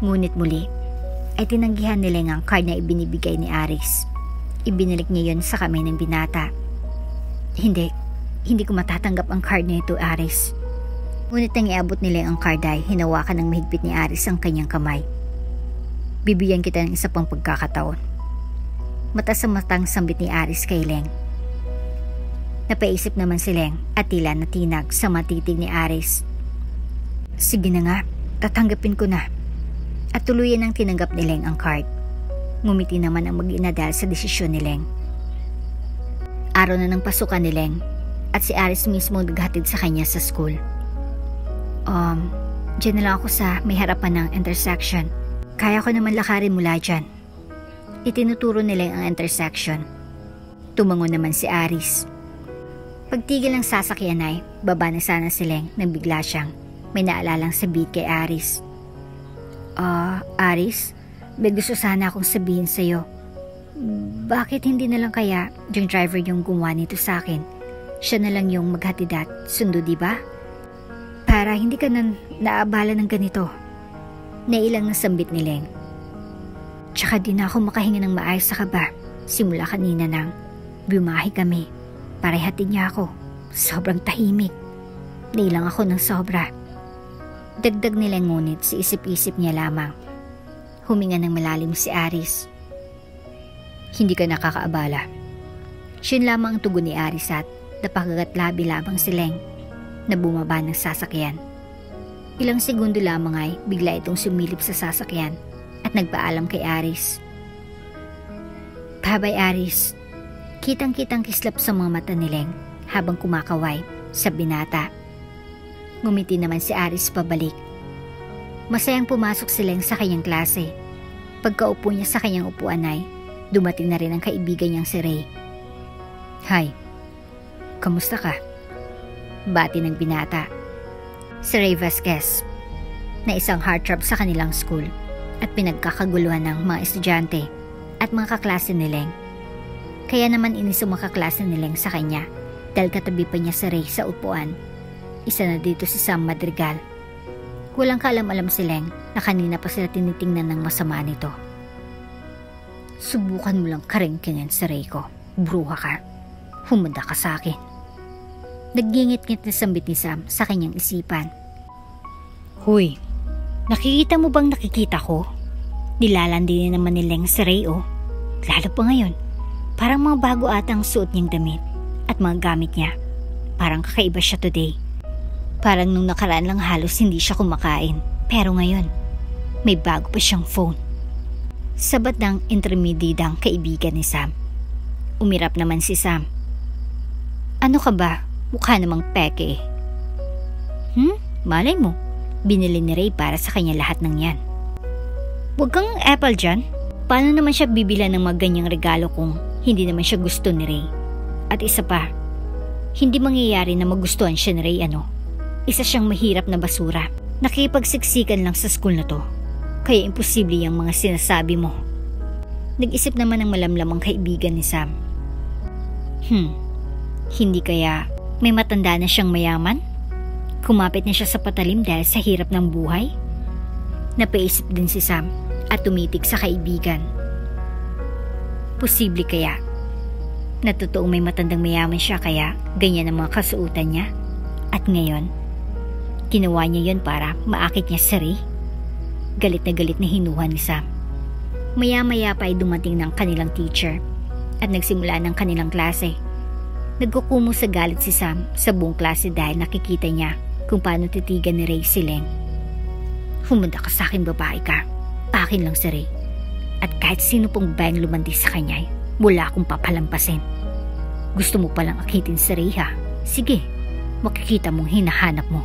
Ngunit muli ay tinanggihan ni Leng ang card na ibinibigay ni Aris. Ibinalik niya yon sa kamay ng binata. Hindi ko matatanggap ang card na ito, Aris. Ngunit nang iabot ni Leng ang card ay hinawakan ng mahigpit ni Aris ang kanyang kamay. Bibigyan kita ng isa pang pagkakataon. Mata sa matang sambit ni Aris kay Leng. Napaisip naman si Leng at tila natinag sa matitig ni Aris. Sige na nga, tatanggapin ko na. At tuluyan ang tinanggap ni Leng ang card. Ngumiti naman ang mag-ina dahil sa desisyon ni Leng. Araw na ng pasukan ni Leng at si Aris mismo naghatid sa kanya sa school. Diyan na lang ako sa may harapan ng intersection. Kaya ko naman lakarin mula dyan. Itinuturo ni Leng ang intersection. Tumango naman si Aris. Pagtigil ng sasakyan ay baba na sana si Leng nang bigla siyang may naalalang sabihin kay Aris. Aris, may gusto sana akong sabihin sa'yo. Bakit hindi na lang kaya yung driver yung gumawa nito sa akin? Siya na lang yung maghatid at sundo, diba? Para hindi ka na naabala ng ganito. Nailang na sambit ni Leng. Tsaka di na ako makahinga ng maayos sa kaba. Simula kanina nang bumahi kami para ihatid niya ako. Sobrang tahimik. Nailang ako ng sobra. Dagdag nila ngunit si isip-isip niya lamang. Huminga ng malalim si Aris. Hindi ka nakakaabala. Siyon lamang ang tugon ni Aris at napakagat-labi lamang si Leng na bumaba ng sasakyan. Ilang segundo lamang ay bigla itong sumilip sa sasakyan at nagpaalam kay Aris. Bye-bye, Aris. Kitang-kitang kislap sa mga mata ni Leng habang kumakaway sa binata. Ngumiti naman si Aris pabalik. Masayang pumasok si Leng sa kanyang klase. Pagkaupo niya sa kanyang upuan ay dumating na rin ang kaibigan niyang si Ray. Hi, kamusta ka? Bati ng binata. Si Ray Vasquez, na isang heartthrob sa kanilang school at pinagkakaguluhan ng mga estudyante at mga kaklase ni Leng. Kaya naman inis ang mga kaklase ni Leng sa kanya dahil katabi pa niya si Ray sa upuan. Isa na dito si Sam Madrigal. Walang kaalam-alam si Leng na kanina pa sila tinitingnan ng masama nito. Subukan mo lang karingkingin si Ray ko. Bruha ka. Humanda ka sa akin. Naggingit-ngit na sambit ni Sam sa kanyang isipan. Hoy, nakikita mo bang nakikita ko? Nilalandi na naman ni Leng si Ray, oh. Lalo pa ngayon. Parang mga bago atang suot niyang damit at mga gamit niya. Parang kakaiba siya today. Parang nung nakaraan lang halos hindi siya kumakain. Pero ngayon, may bago pa siyang phone. Sabat ng intermediadang kaibigan ni Sam. Umirap naman si Sam. Ano ka ba? Mukha namang peke eh. Malay mo. Binili ni Ray para sa kanya lahat ng yan. Huwag kang apple dyan. Paano naman siya bibilan ng mga ganyang regalo kung hindi naman siya gusto ni Ray? At isa pa, hindi mangyayari na magustuhan siya ni Ray, ano? Isa siyang mahirap na basura. Nakipagsiksikan lang sa school na to. Kaya imposible yung mga sinasabi mo. Nag-isip naman ng malamlam ang kaibigan ni Sam. Hindi kaya may matanda na siyang mayaman? Kumapit na siya sa patalim dahil sa hirap ng buhay? Napaisip din si Sam at tumitig sa kaibigan. Posible kaya na totoong may matandang mayaman siya kaya ganyan ang mga kasuotan niya? At ngayon, ginawa niya yon para maakit niya si Ray? Galit na hinuha ni Sam. Maya-maya pa ay dumating ng kanilang teacher at nagsimula ng kanilang klase. Nagkukumo sa galit si Sam sa buong klase dahil nakikita niya kung paano titigan ni Ray si Leng. Humanda ka sa akin, babae ka. Akin lang si Ray. At kahit sino pong bayang lumandi sa kanya, wala akong papalampasin. Gusto mo palang akitin si Ray, ha? Sige, makikita mong hinahanap mo.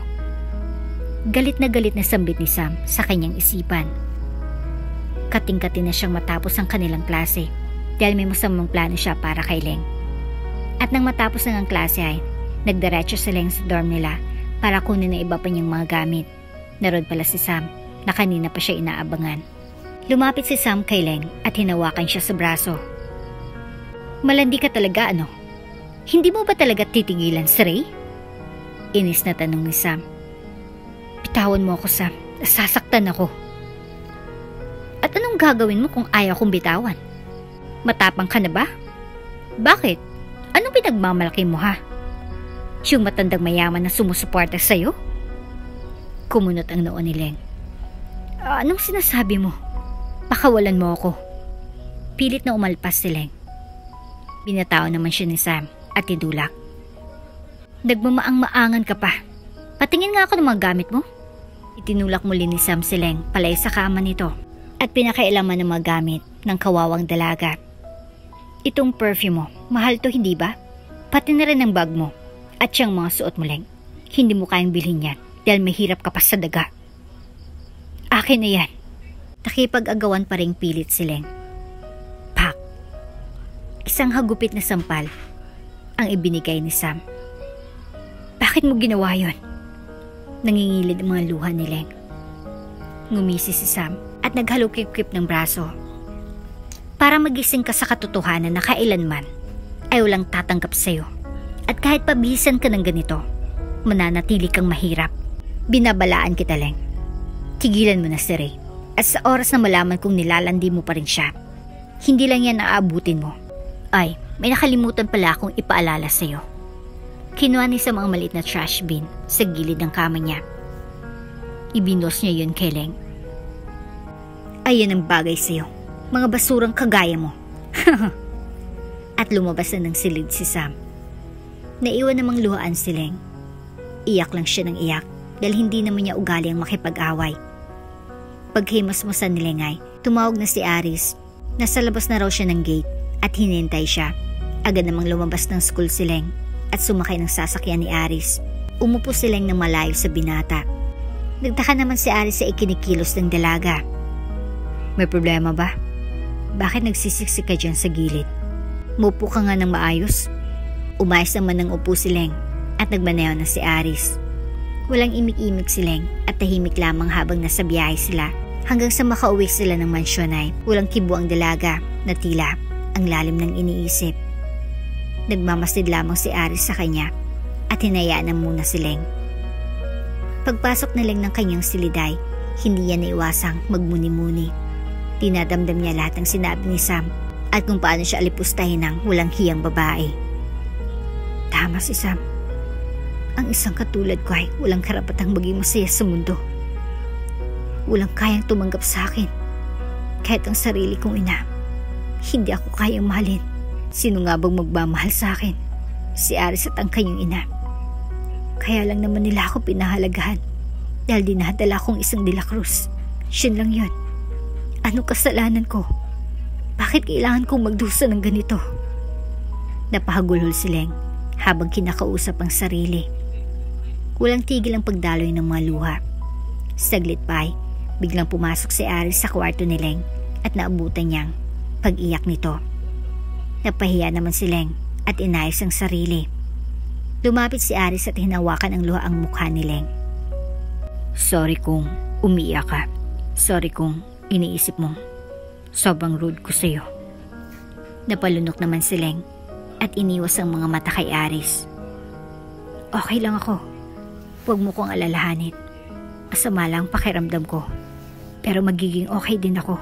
Galit na sambit ni Sam sa kanyang isipan. Kating-kati na siyang matapos ang kanilang klase dahil may masamang plano siya para kay Leng. At nang matapos na ang klase ay nagdiretso si Leng sa dorm nila para kunin ang iba pa niyang mga gamit. Naroon pala si Sam na kanina pa siya inaabangan. Lumapit si Sam kay Leng at hinawakan siya sa braso. Malandi ka talaga ano? Hindi mo ba talaga titigilan si Ray? Inis na tanong ni Sam. Bitawan mo ako, Sam. Nasasaktan ako. At anong gagawin mo kung ayaw kong bitawan? Matapang ka na ba? Bakit? Anong pinagmamalaki mo ha? Yung matandang mayaman na sumusuporta sa'yo? Kumunot ang noo ni Leng. Anong sinasabi mo? Pakawalan mo ako. Pilit na umalpas si Leng. Binatao naman siya ni Sam at tinulak. Nagmamaang-maangan ka pa. Patingin nga ako ng mga gamit mo. Itinulak muli ni Sam si Leng palay sa kama nito at pinakailaman ng mga gamit ng kawawang dalaga. Itong perfume mo, mahal to hindi ba? Pati na rin ang bag mo at siyang mga suot mo, Leng. Hindi mo kayang bilhin yan dahil mahirap ka pa sa daga. Akin na yan. Nakipag-agawan pa ring pilit si Leng. Pak! Isang hagupit na sampal ang ibinigay ni Sam. Bakit mo ginawa yon? Nangingilid ang mga luha ni Leng. Ngumisi si Sam at naghalukip-kip ng braso. Para magising ka sa katotohanan na kailanman ay walang tatanggap sa'yo. At kahit pabihisan ka ng ganito, mananatili kang mahirap. Binabalaan kita, Leng. Tigilan mo na si Ray. At sa oras na malaman kong nilalandi mo pa rin siya, hindi lang yan naaabutin mo. Ay, may nakalimutan pala akong ipaalala sa'yo. Kinuha ni Sam ang maliit na trash bin sa gilid ng kama niya. Ibinos niya yun kay Leng. Ayan ang bagay sa'yo. Mga basurang kagaya mo. At lumabas na ng silid si Sam. Naiwan namang luhaan si Leng. Iyak lang siya ng iyak dahil hindi naman niya ugali ang makipag-away. Paghimas-masan ni Leng ay tumawag na si Aris. Nasa labas na raw siya ng gate at hinintay siya. Agad namang lumabas ng school si Leng at sumakay ng sasakyan ni Aris. Umupo si Leng ng malayo sa binata. Nagtaka naman si Aris sa ikinikilos ng dalaga. May problema ba? Bakit nagsisiksik ka dyan sa gilid? Mupo ka nga ng maayos. Umayos naman ng upo si Leng at nagmaneho na si Aris. Walang imik-imik si Leng at tahimik lamang habang nasa biyahe sila hanggang sa makauwi sila ng mansyon ay walang kibo ang dalaga na tila ang lalim ng iniisip. Nagmamasid lamang si Aris sa kanya at hinayaan na muna si Leng. Pagpasok na Leng ng kanyang siliday, hindi yan naiwasang magmuni-muni. Dinadamdam niya lahat ng sinabi ni Sam at kung paano siya alipustahin ng walang hiyang babae. Tama si Sam. Ang isang katulad ko ay walang karapatang maging masaya sa mundo. Walang kayang tumanggap sa akin. Kahit ang sarili kong ina, hindi ako kayang mahalin. Sino nga bang magmamahal sa akin? Si Aris at ang kanyang ina. Kaya lang naman nila ako pinahalagahan dahil dinadala akong isang De La Cruz. Siyan lang yun. Anong kasalanan ko? Bakit kailangan kong magdusa ng ganito? Napahagulhol si Leng habang kinakausap ang sarili. Walang tigil ang pagdaloy ng mga luha. Saglit pa ay biglang pumasok si Aris sa kwarto ni Leng at naabutan niyang pag-iyak nito. Napahiya naman si Leng at inayos ang sarili. Lumapit si Aris at hinawakan ang luha ang mukha ni Leng. Sorry kung umiiyak ka. Sorry kung iniisip mo sobrang rude ko sa'yo. Napalunok naman si Leng at iniwas ang mga mata kay Aris. Okay lang ako. Huwag mo kong alalahanin. Masama lang pakiramdam ko. Pero magiging okay din ako.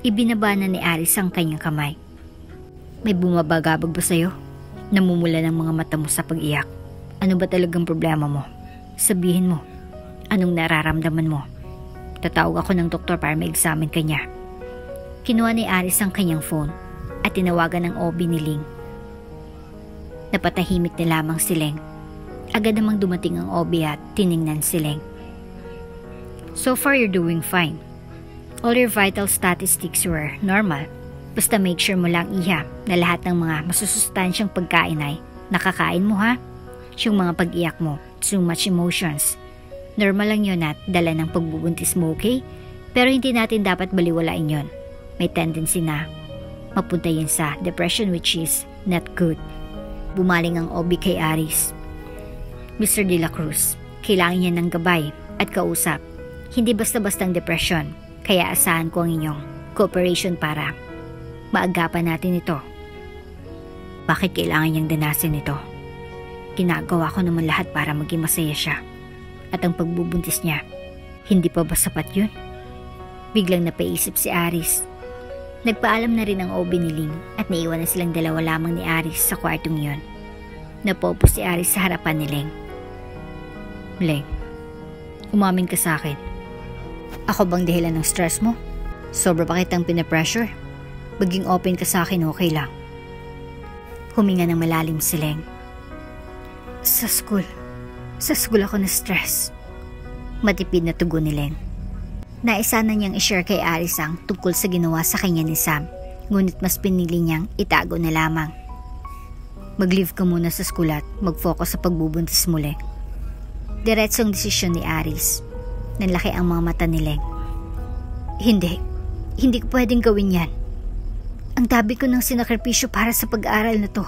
Ibinaba na ni Aris ang kanyang kamay. May bumabagabag ba sa'yo? Namumula ng mga mata mo sa pag-iyak. Ano ba talagang problema mo? Sabihin mo. Anong nararamdaman mo? Tatawag ako ng doktor para ma-examine ka niya. Kinuha ni Aris ang kanyang phone at tinawagan ng OB ni Ling. Napatahimik na lamang si Leng. Agad namang dumating ang OB at tiningnan si Leng. So far you're doing fine. All your vital statistics were normal. Basta make sure mo lang iha na lahat ng mga masusustansyang pagkain ay nakakain mo ha. Yung mga pag-iyak mo, too much emotions. Normal lang yun at dala ng pagbubuntis mo, okay? Pero hindi natin dapat baliwalain yun. May tendency na mapunta yun sa depression, which is not good. Bumaling ang OB kay Aris. Mr. De La Cruz, kailangan niya ng gabay at kausap. Hindi basta-bastang depression, kaya asahan ko ang inyong cooperation para maagapan natin ito. Bakit kailangan niyang danasin ito? Ginagawa ko naman lahat para maging masaya siya. At ang pagbubuntis niya, hindi pa ba sapat yun? Biglang napaisip si Aris. Nagpaalam na rin ang OB ni Ling at naiwan na silang dalawa lamang ni Aris sa kwartong yun. Napopo si Aris sa harapan ni Ling. Ling, umamin ka sa akin. Ako bang dahilan ng stress mo? Sobra ba kitang pinapressure? Maging open ka sa akin, okay lang. Huminga ng malalim si Ling. Sa school ako na-stress. Matipid na tugon ni Ling. Naisa na niyang i-share kay Aris ang tungkol sa ginawa sa kanya ni Sam, ngunit mas pinili niyang itago na lamang. Mag-leave ka muna sa school at mag-focus sa pagbubuntis muli. Diretsong desisyon ni Aris. Nanlaki ang mga mata ni Ling. Hindi ko pwedeng gawin yan. Ang dami ko ng sinakripisyo para sa pag-aaral na to.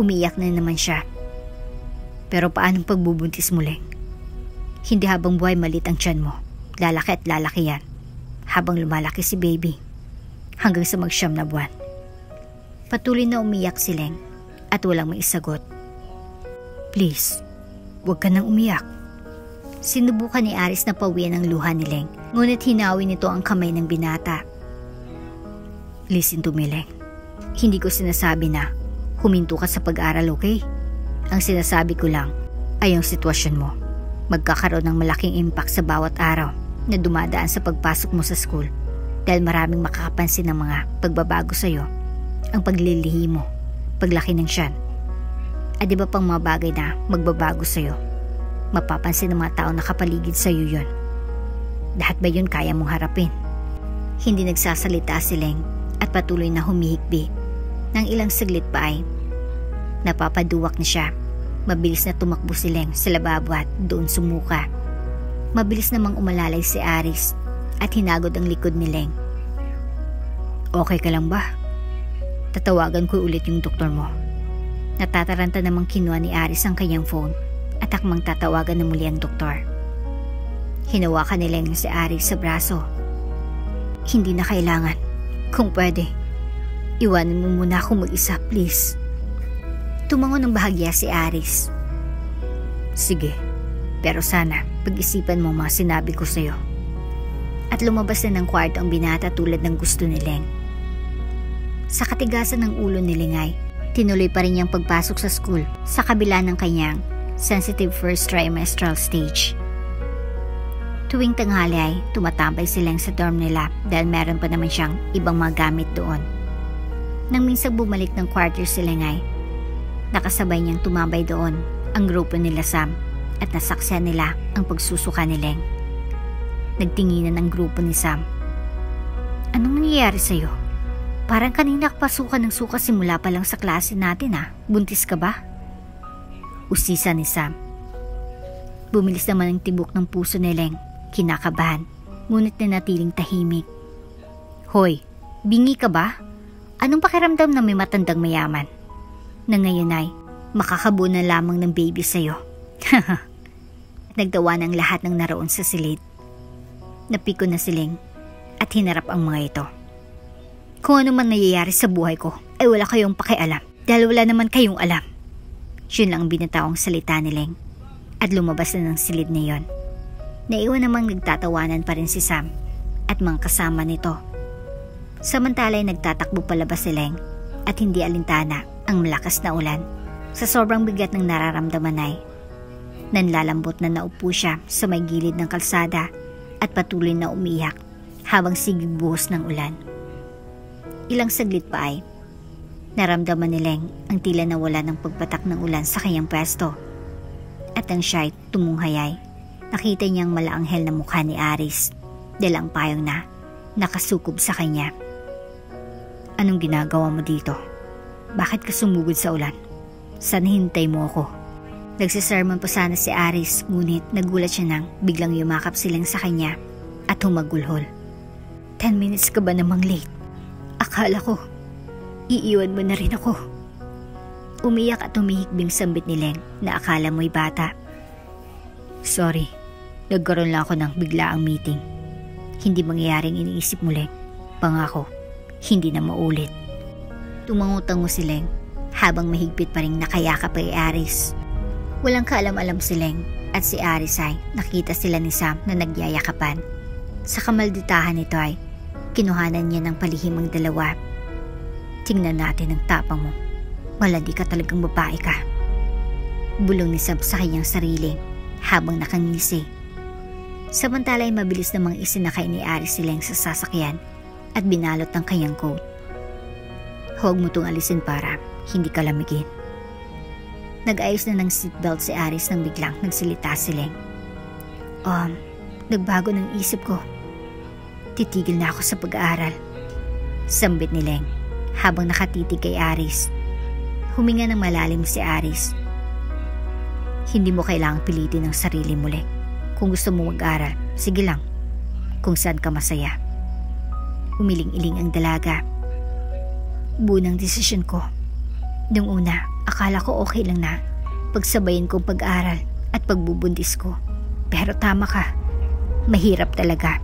Umiyak na naman siya. Pero paanong pagbubuntis muli? Hindi habang buhay malit ang tiyan mo. Lalaki at lalaki yan. Habang lumalaki si baby. Hanggang sa mag-siyam na buwan. Patuloy na umiyak si Ling at walang maisagot. Please, huwag ka nang umiyak. Sinubukan ni Aris na pawian ang luha ni Ling, ngunit hinawi nito ang kamay ng binata. Listen to me, Ling. Hindi ko sinasabi na huminto ka sa pag-aaral, okay? Ang sinasabi ko lang ay ang sitwasyon mo. Magkakaroon ng malaking impact sa bawat araw na dumadaan sa pagpasok mo sa school dahil maraming makakapansin ng mga pagbabago sa'yo. Ang paglilihi mo, paglaki ng tiyan. At di ba pang mga bagay na magbabago sa'yo? Mapapansin ng mga tao na kapaligid sa'yo yun. Lahat ba yun kaya mong harapin? Hindi nagsasalita si Ling at patuloy na humihikbi. Nang ilang saglit pa ay napapaduwak na siya. Mabilis na tumakbo si Ling sa lababo at doon sumuka. Mabilis namang umalalay si Aris at hinagod ang likod ni Ling. Okay ka lang ba? Tatawagan ko ulit yung doktor mo. Natataranta namang kinuha ni Aris ang kanyang phone at akmang tatawagan na muli ang doktor. Hinawakan ni Ling si Aris sa braso. Hindi na kailangan. Kung pwede, iwanan mo muna ako mag-isa, please. Tumango ng bahagya si Aris. Sige, pero sana pag-isipan mo mga sinabi ko sa'yo. At lumabas na ng kwarto ang binata tulad ng gusto ni Ling. Sa katigasan ng ulo ni Ling ay tinuloy pa rin niyang pagpasok sa school sa kabila ng kanyang sensitive first trimestral stage. Tuwing tanghali ay tumatambay si Ling sa dorm nila dahil meron pa naman siyang ibang mga gamit doon. Nang minsang bumalik ng quarter si Ling ay nakasabay niyang tumambay doon ang grupo nila Sam at nasaksihan nila ang pagsusuka ni Ling. Nagtinginan ang grupo ni Sam. Anong nangyayari sa'yo? Parang kanina kapasukan ng suka simula pa lang sa klase natin ha. Buntis ka ba? Usisa ni Sam. Bumilis naman ang tibok ng puso ni Ling. Kinakabahan, ngunit nanatiling tahimik. Hoy, bingi ka ba? Anong pakiramdam na may matandang mayaman? Na ngayon ay makakabuo na lamang ng baby sa'yo. Nagdawa ng lahat ng naroon sa silid. Napiko na si Ling at hinarap ang mga ito. Kung ano man nangyayari sa buhay ko ay wala kayong pakialam dahil wala naman kayong alam. Yun lang ang binatawang salita ni Ling at lumabas na ng silid na yon. Naiwan namang nagtatawanan pa rin si Sam at mga kasama nito. Samantala ay nagtatakbo palabas si Ling at hindi alintana ang malakas na ulan. Sa sobrang bigat ng nararamdaman ay nanlalambot na naupo siya sa may gilid ng kalsada at patuloy na umiyak habang sigig buhos ng ulan. Ilang saglit pa ay naramdaman ni Ling ang tila nawala ng pagpatak ng ulan sa kanyang pwesto. At ang siya'y tumuhayay. Nakita niyang malaanghel na mukha ni Aris, dalang payong na nakasukob sa kanya. Anong ginagawa mo dito? Bakit ka sumugod sa ulan? Sana hintay mo ako. Nagsisermon pa sana si Aris, ngunit nagulat siya nang biglang yumakap silang sa kanya at humagulhol. 10 minutes ka ba namang late? Akala ko, iiwan mo na rin ako. Umiyak at humihikbing sambit ni Leng na akala mo'y bata. Sorry, nagkaroon lang ako ng biglaang meeting. Hindi mangyayaring iniisip mo, Leng. Pangako, hindi na maulit. Tumangutango si Leng habang mahigpit pa rin nakayakap kay Aris. Walang kaalam-alam si Leng at si Aris ay nakita sila ni Sam na nagyayakapan. Sa kamalditahan nito ay kinuhanan niya ng palihim ang dalawa. Tingnan natin ang tapang mo. Malandi ka talagang babae ka. Bulong ni Sam sa kanyang sarili habang nakangisi. Samantala ay mabilis namang isinakay ni Aris si Leng sa sasakyan at binalot ng kanyang coat. Huwag mo tong alisin para hindi ka lamigin. Nag-ayos na ng seatbelt si Aris nang biglang nagsalita si Leng. Nagbago ng isip ko. Titigil na ako sa pag-aaral. Sambit ni Leng habang nakatitig kay Aris. Huminga ng malalim si Aris. Hindi mo kailangang pilitin ang sarili mo, Leng. Kung gusto mo mag-aral, sige lang. Kung saan ka masaya. Umiling-iling ang dalaga. Bunang desisyon ko. Nung una, akala ko okay lang na pagsabayin kong pag-aral at pagbubuntis ko. Pero tama ka. Mahirap talaga.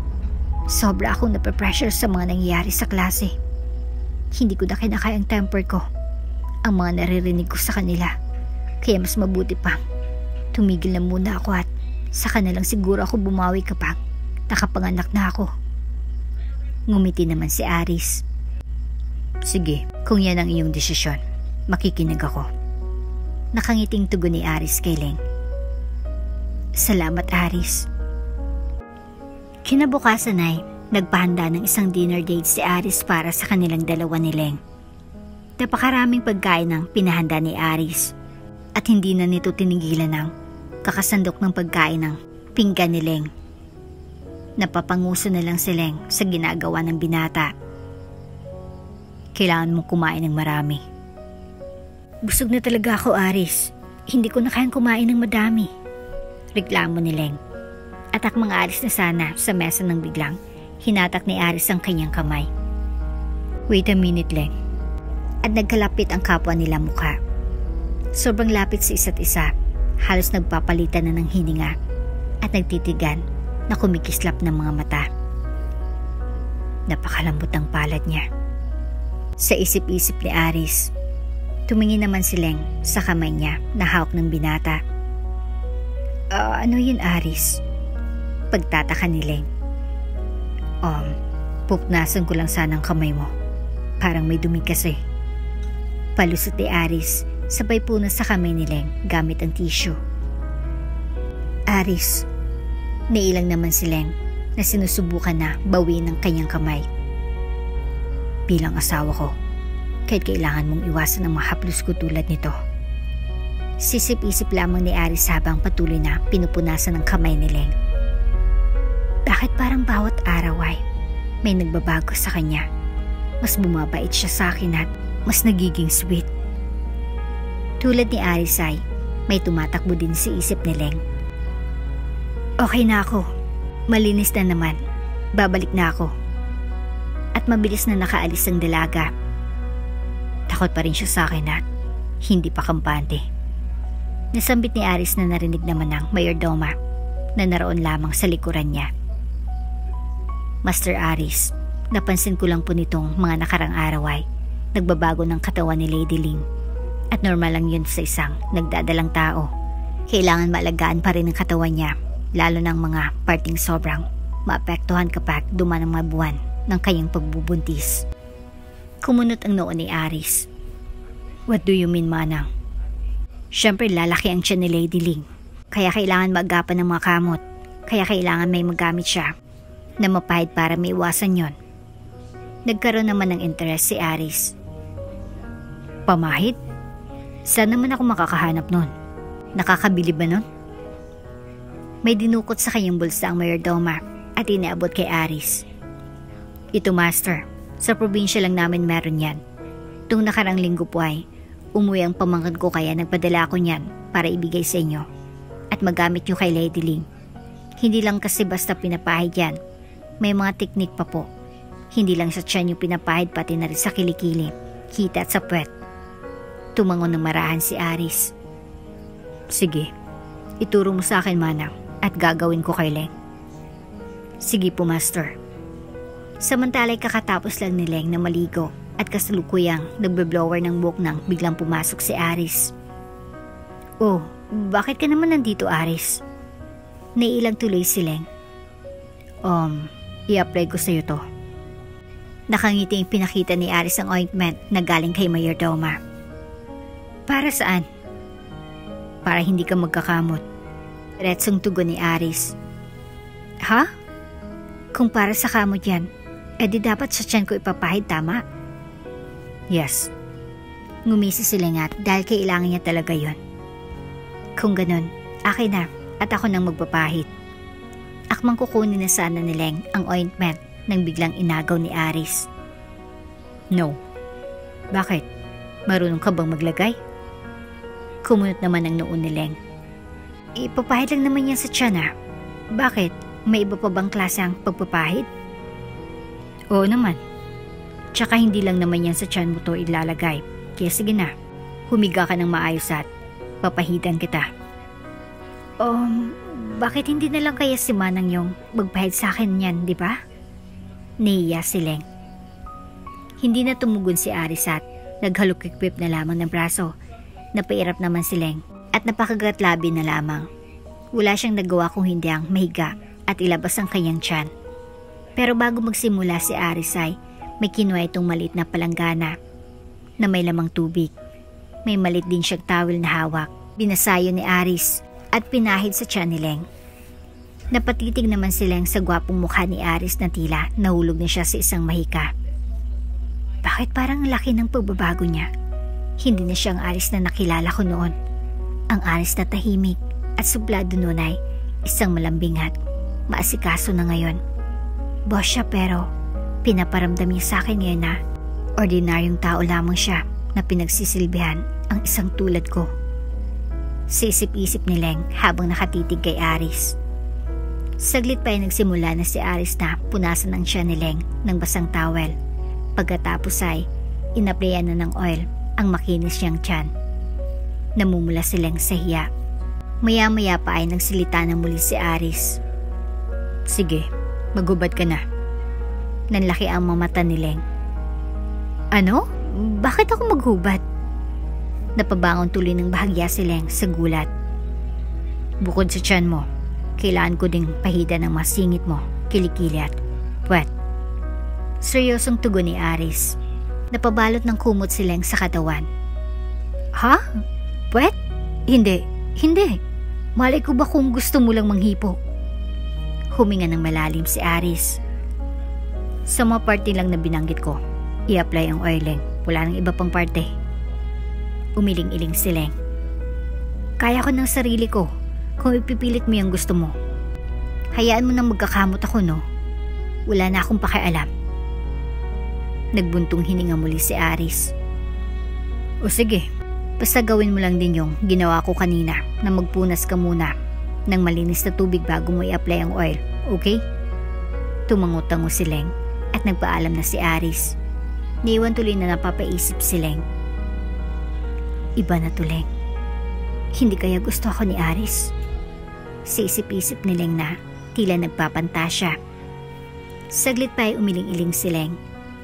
Sobra akong nape-pressure sa mga nangyayari sa klase. Hindi ko na kinakaya ang temper ko. Ang mga naririnig ko sa kanila. Kaya mas mabuti pa. Tumigil na muna ako at saka na lang siguro ako bumawi kapag nakapanganak na ako. Ngumiti naman si Aris. Sige, kung yan ang iyong desisyon, makikinig ako. Nakangiting tugon ni Aris kay Leng. Salamat, Aris. Kinabukasan ay nagpahanda ng isang dinner date si Aris para sa kanilang dalawa ni Leng. Napakaraming pagkain ang pinahanda ni Aris at hindi na nito tinigilan ng kakasandok ng pagkain ng pinggan ni Leng. Napapanguso na lang si Leng sa ginagawa ng binata. Kailangan mong kumain ng marami. Busog na talaga ako, Aris. Hindi ko na kayang kumain ng madami. Reklamo ni Leng. At akmang Aris na sana sa mesa nang biglang hinatak ni Aris ang kanyang kamay. Wait a minute, Leng. At nagkalapit ang kapwa nila mukha. Sobrang lapit sa isa't isa. Halos nagpapalitan na ng hininga at nagtitigan na kumikislap ng mga mata. Napakalambot ang palad niya. Sa isip-isip ni Aris, tumingin naman si Leng sa kamay niya na hawak ng binata. Ano yun, Aris? Pagtataka ni Leng. Pupnasan ko lang sana ang kamay mo. Parang may dumi kasi. Palusot ni Aris, sabay punas sa kamay ni Leng gamit ang tissue. Aris, nailang naman si Leng na sinusubukan na bawiin ang kanyang kamay. Bilang asawa ko, kahit kailangan mong iwasan ang mga haplos ko tulad nito. Sisip-isip lamang ni Aris habang patuloy na pinupunasan ang kamay ni Leng. Bakit parang bawat araw ay may nagbabago sa kanya? Mas bumabait siya sa akin at mas nagiging sweet. Tulad ni Aris ay may tumatakbo din sa isip ni Leng. Okay na ako. Malinis na naman. Babalik na ako. At mabilis na nakaalis ang dalaga. Takot pa rin siya sa akin at hindi pa kampante. Nasambit ni Aris na narinig naman ng mayordoma na naroon lamang sa likuran niya. Master Aris, napansin ko lang po nitong mga nakarang araw ay nagbabago ng katawan ni Lady Ling. At normal lang yun sa isang nagdadalang tao. Kailangan maalagaan pa rin ang katawan niya, lalo ng mga parting sobrang maapektuhan kapag duman ang mga buwan ng kanyang pagbubuntis. Kumunot ang noo ni Aris. What do you mean, Manang? Siyempre lalaki ang tiyan ni Lady Ling. Kaya kailangan magapan ng mga kamot. Kaya kailangan may magamit siya na mapahid para maiwasan yon. Nagkaroon naman ng interes si Aris. Pamahid? Saan naman ako makakahanap nun? Nakakabili ba nun? May dinukot sa kanyang bulsa ang mayordoma at inaabot kay Aris. Ito, Master. Sa probinsya lang namin meron yan. Tung nakarang linggo po ay umuwi ang pamangkin ko kaya nagpadala ako niyan para ibigay sa inyo at magamit nyo kay Lady Ling. Hindi lang kasi basta pinapahid yan. May mga teknik pa po. Hindi lang sa tiyan yung pinapahid, pati na rin sa kilikili, hita at sa puwet. Tumangon ng marahan si Aris. Sige, ituro mo sa akin, Manang, at gagawin ko kay Leng. Sige po, Master. Samantala'y kakatapos lang ni Leng na maligo at kasalukuyang nagbe-blower ng buhok nang biglang pumasok si Aris. Oh, bakit ka naman nandito, Aris? Naiilang tuloy si Leng. I-apply ko sa'yo to. Nakangiting pinakita ni Aris ang ointment na galing kay Mayordoma. Para saan? Para hindi ka magkakamot. Diretsong tugon ni Aris. Ha? Kung para sa kamot yan, edi dapat sa tiyan ko ipapahid, tama? Yes. Ngumisi si Lengat dahil kailangan niya talaga yon. Kung ganun, akin na at ako nang magpapahid. Akmang kukunin na sana ni Leng ang ointment nang biglang inagaw ni Aris. No. Bakit? Marunong ka bang maglagay? Kumunot naman ang noon ni Leng. Ipapahid lang naman yan sa tiyan ha. Bakit? May iba pa bang klase ang pagpapahid? Oo naman. Tsaka hindi lang naman yan sa tiyan mo to ilalagay. Kaya sige na, humiga ka ng maayos at papahidan kita. Bakit hindi na lang kaya si Manang yung magpahid sa akin yan, di ba? Nahiya si Leng. Hindi na tumugon si Aris at naghalukik-pip na lamang ng braso. Napairap naman si Leng at napakagatlabi na lamang. Wala siyang nagawa kung hindi ang mahiga at ilabas ang kanyang tiyan. Pero bago magsimula si Aris ay may kinuha itong maliit na palanggana na may lamang tubig. May maliit din siyang towel na hawak. Binasayo ni Aris at pinahid sa tiyan ni Leng. Napatitig naman si Leng sa gwapong mukha ni Aris na tila nahulog na siya sa isang mahika. Bakit parang laki ng pagbabago niya? Hindi na siya ang Aris na nakilala ko noon. Ang Aris na tahimik at suplado noon ay isang malambing at maasikaso na ngayon. Boss siya pero pinaparamdam niya sa akin ngayon na ordinaryong tao lamang siya na pinagsisilbihan ang isang tulad ko. Sisip-isip ni Leng habang nakatitig kay Aris. Saglit pa ay nagsimula na si Aris na punasan ang tiyan ni Leng ng basang towel. Pagkatapos ay inaplayan na ng oil ang makinis niyang tiyan. Namumula si Leng sa hiya. Maya-maya pa ay nagsilita na muli si Aris. Sige, maghubad ka na. Nanlaki ang mamata ni Leng. Ano? Bakit ako maghubad? Napabangon tuloy ng bahagya si Leng sa gulat. Bukod sa tiyan mo, kailangan ko ding pahida ng masingit mo, kilikili at puwet. Seryosong tugon ni Aris. Napabalot ng kumot si Leng sa katawan. Ha? Puwet? Hindi. Malay ko ba kung gusto mo lang manghipo? Huminga ng malalim si Aris. Sa mga parte lang na binanggit ko, i-apply ang oiling. Wala nang iba pang parte. Umiling-iling si Leng. Kaya ko ng sarili ko kung ipipilit mo yung gusto mo. Hayaan mo nang magkakamot ako, no? Wala na akong pakialam. Nagbuntong hininga muli si Aris. O sige, basta gawin mo lang din yung ginawa ko kanina na magpunas ka muna ng malinis na tubig bago mo i-apply ang oil, okay? Tumango-tango si Leng at nagpaalam na si Aris. Niiwan tuloy na napapaisip si Leng. Iba na to, Leng. Hindi kaya gusto ako ni Aris? Sisip-isip ni Leng na tila nagpapantasya. Saglit pa ay umiling-iling si Leng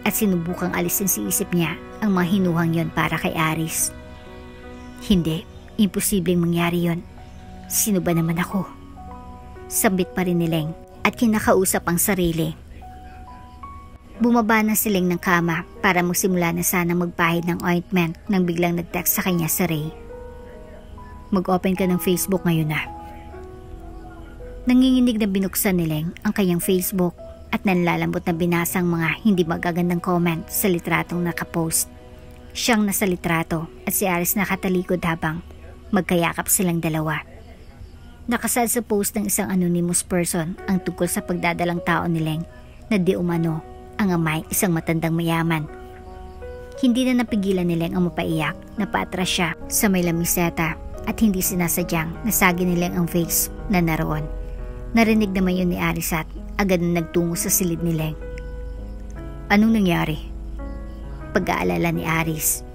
at sinubukang alisin sa isip niya ang mga hinuhang yon para kay Aris. Hindi, imposibleng mangyari yon. Sino ba naman ako? Sambit pa rin ni Leng at kinakausap ang sarili. Bumaba na si Leng ng kama para magsimula na sana magpahid ng ointment nang biglang nag-text sa kanya si Ray. Mag-open ka ng Facebook ngayon na. Nanginginig na binuksan ni Leng ang kanyang Facebook at nanlalambot na binasa ang mga hindi magagandang comment sa litratong nakapost. Siyang nasa litrato at si Aris nakatalikod habang magkayakap silang dalawa. Nakasad sa post ng isang anonymous person ang tungkol sa pagdadalang tao ni Leng na di umano ang amay isang matandang mayaman. Hindi na napigilan ni Leng ang mapaiyak na paatras siya sa may lamiseta at hindi sinasadyang nasagi nilang ang vase na naroon. Narinig naman yun ni Aris at agad na nagtungo sa silid ni Leng. Anong nangyari? Pag-aalala ni Aris.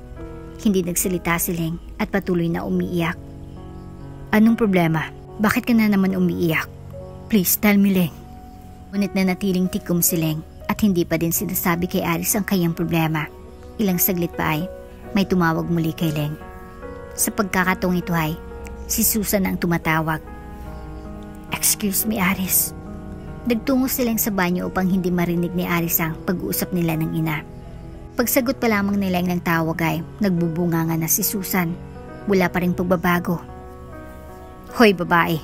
Hindi nagsalita si Leng at patuloy na umiiyak. Anong problema? Bakit ka na naman umiiyak? Please, tell me, Leng. Ngunit nanatiling tikom si Leng at hindi pa din sinasabi kay Aris ang kanyang problema. Ilang saglit pa ay may tumawag muli kay Leng. Sa pagkakataong ito ay si Susan ang tumatawag. Excuse me, Aris. Nagtungo si Leng sa banyo upang hindi marinig ni Aris ang pag-uusap nila ng ina. Pagsagot pa lamang ni Leng ng tawag ay nagbubunganga na si Susan. Wala pa ring pagbabago. Hoy babae,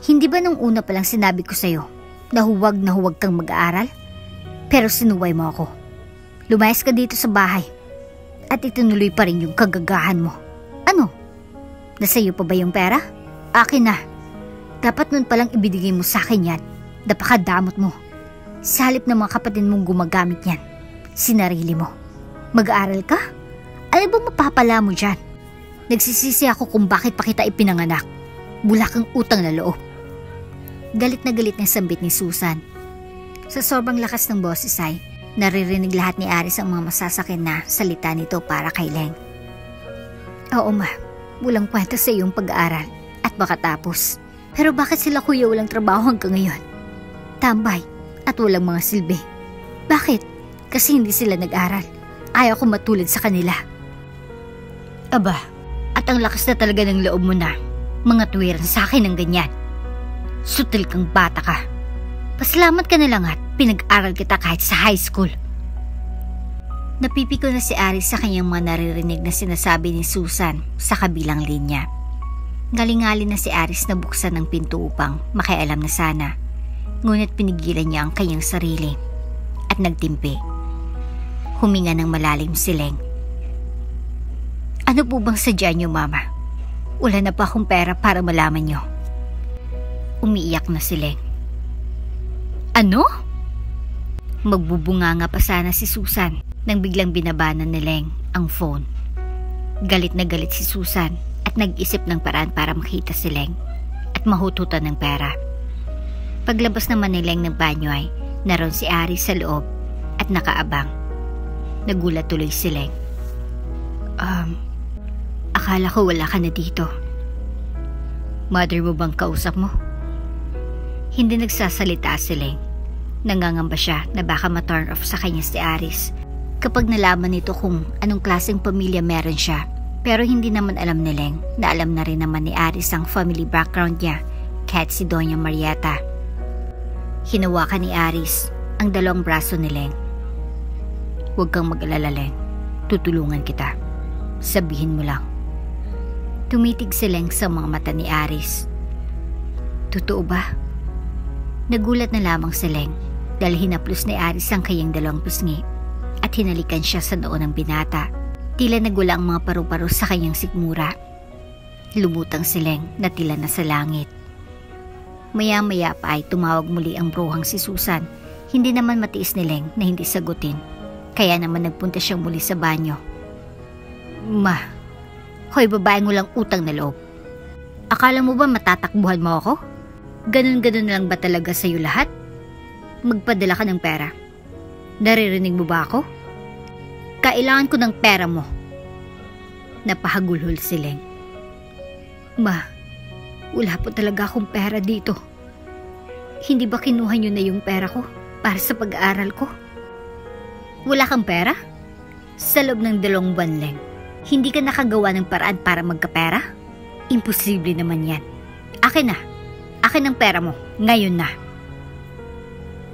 hindi ba nung una pa lang sinabi ko sa'yo na huwag kang mag-aaral? Pero sinuway mo ako. Lumayas ka dito sa bahay at itinuloy pa rin yung kagagahan mo. Ano? Nasa iyo pa ba yung pera? Akin na. Dapat nun palang ibigay mo sa akin yan. Napakadamot mo. Sa halip ng mga kapatid mong gumagamit yan, sinarili mo. Mag-aaral ka? Ano ba mapapala mo dyan? Nagsisisi ako kung bakit pa kita ipinanganak. Wala kang utang na loob. Galit na sambit ni Susan. Sa sobrang lakas ng boses ay naririnig lahat ni Aris ang mga masasakin na salita nito para kay Leng. Oo ma, walang kwenta sa iyong pag-aaral at makatapos. Pero bakit sila kuya walang trabaho hanggang ngayon? Tambay at walang mga silbi. Bakit? Kasi hindi sila nag-aral. Ayaw ko matulad sa kanila. Aba, at ang lakas na talaga ng loob mo na mga tuwiran sa akin ng ganyan. Sutil kang bata ka. Pasalamat ka na lang at pinag-aral kita kahit sa high school. Napipiko na si Aris sa kanyang mga naririnig na sinasabi ni Susan sa kabilang linya. Ngalingali na si Aris na buksan ng pinto upang makialam na sana. Ngunit pinigilan niya ang kanyang sarili at nagtimpi. Huminga ng malalim si Leng. Ano po bang sadya niyo, Mama? Wala na pa akong pera para malaman niyo. Umiiyak na si Leng. Ano? Magbubunganga pa sana si Susan nang biglang binabanan ni Leng ang phone. Galit na galit si Susan at nag-isip ng paraan para makita si Leng at mahututan ng pera. Paglabas naman ni Leng ng banyo ay naroon si Aris sa loob at nakaabang. Nagulat tuloy si Leng. Akala ko wala ka na dito. Mother mo bang kausap mo? Hindi nagsasalita si Leng. Nangangamba siya na baka ma-turn off sa kanya si Aris kapag nalaman nito kung anong klaseng pamilya meron siya. Pero hindi naman alam ni Leng na alam na rin naman ni Aris ang family background niya kahit si Doña Marieta. Hinawakan ni Aris ang dalawang braso ni Leng. Huwag kang mag-alala, Leng. Tutulungan kita. Sabihin mo lang. Tumitig si Leng sa mga mata ni Aris. Totoo ba? Nagulat na lamang si Leng dahil hinaplos ni Aris ang kanyang dalawang pisngi at hinalikan siya sa noo ng binata. Tila nagula ang mga paru-paro sa kanyang sikmura. Lumutang si Leng na tila nasa langit. Maya-maya pa ay tumawag muli ang bruhang si Susan. Hindi naman matiis ni Leng na hindi sagutin. Kaya naman nagpunta siyang muli sa banyo. Ma, hoy babaeng walang utang na loob. Akala mo ba matatakbuhan mo ako? Ganun-ganun lang ba talaga sa'yo lahat? Magpadala ka ng pera. Naririnig mo ba ako? Kailangan ko ng pera mo. Napahagulhol si Leng. Ma, wala po talaga akong pera dito. Hindi ba kinuha niyo na yung pera ko para sa pag-aaral ko? Wala kang pera? Sa loob ng 2 buwan, Leng, hindi ka nakagawa ng paraan para magkapera? Imposible naman yan. Akin na. Akin ang pera mo. Ngayon na.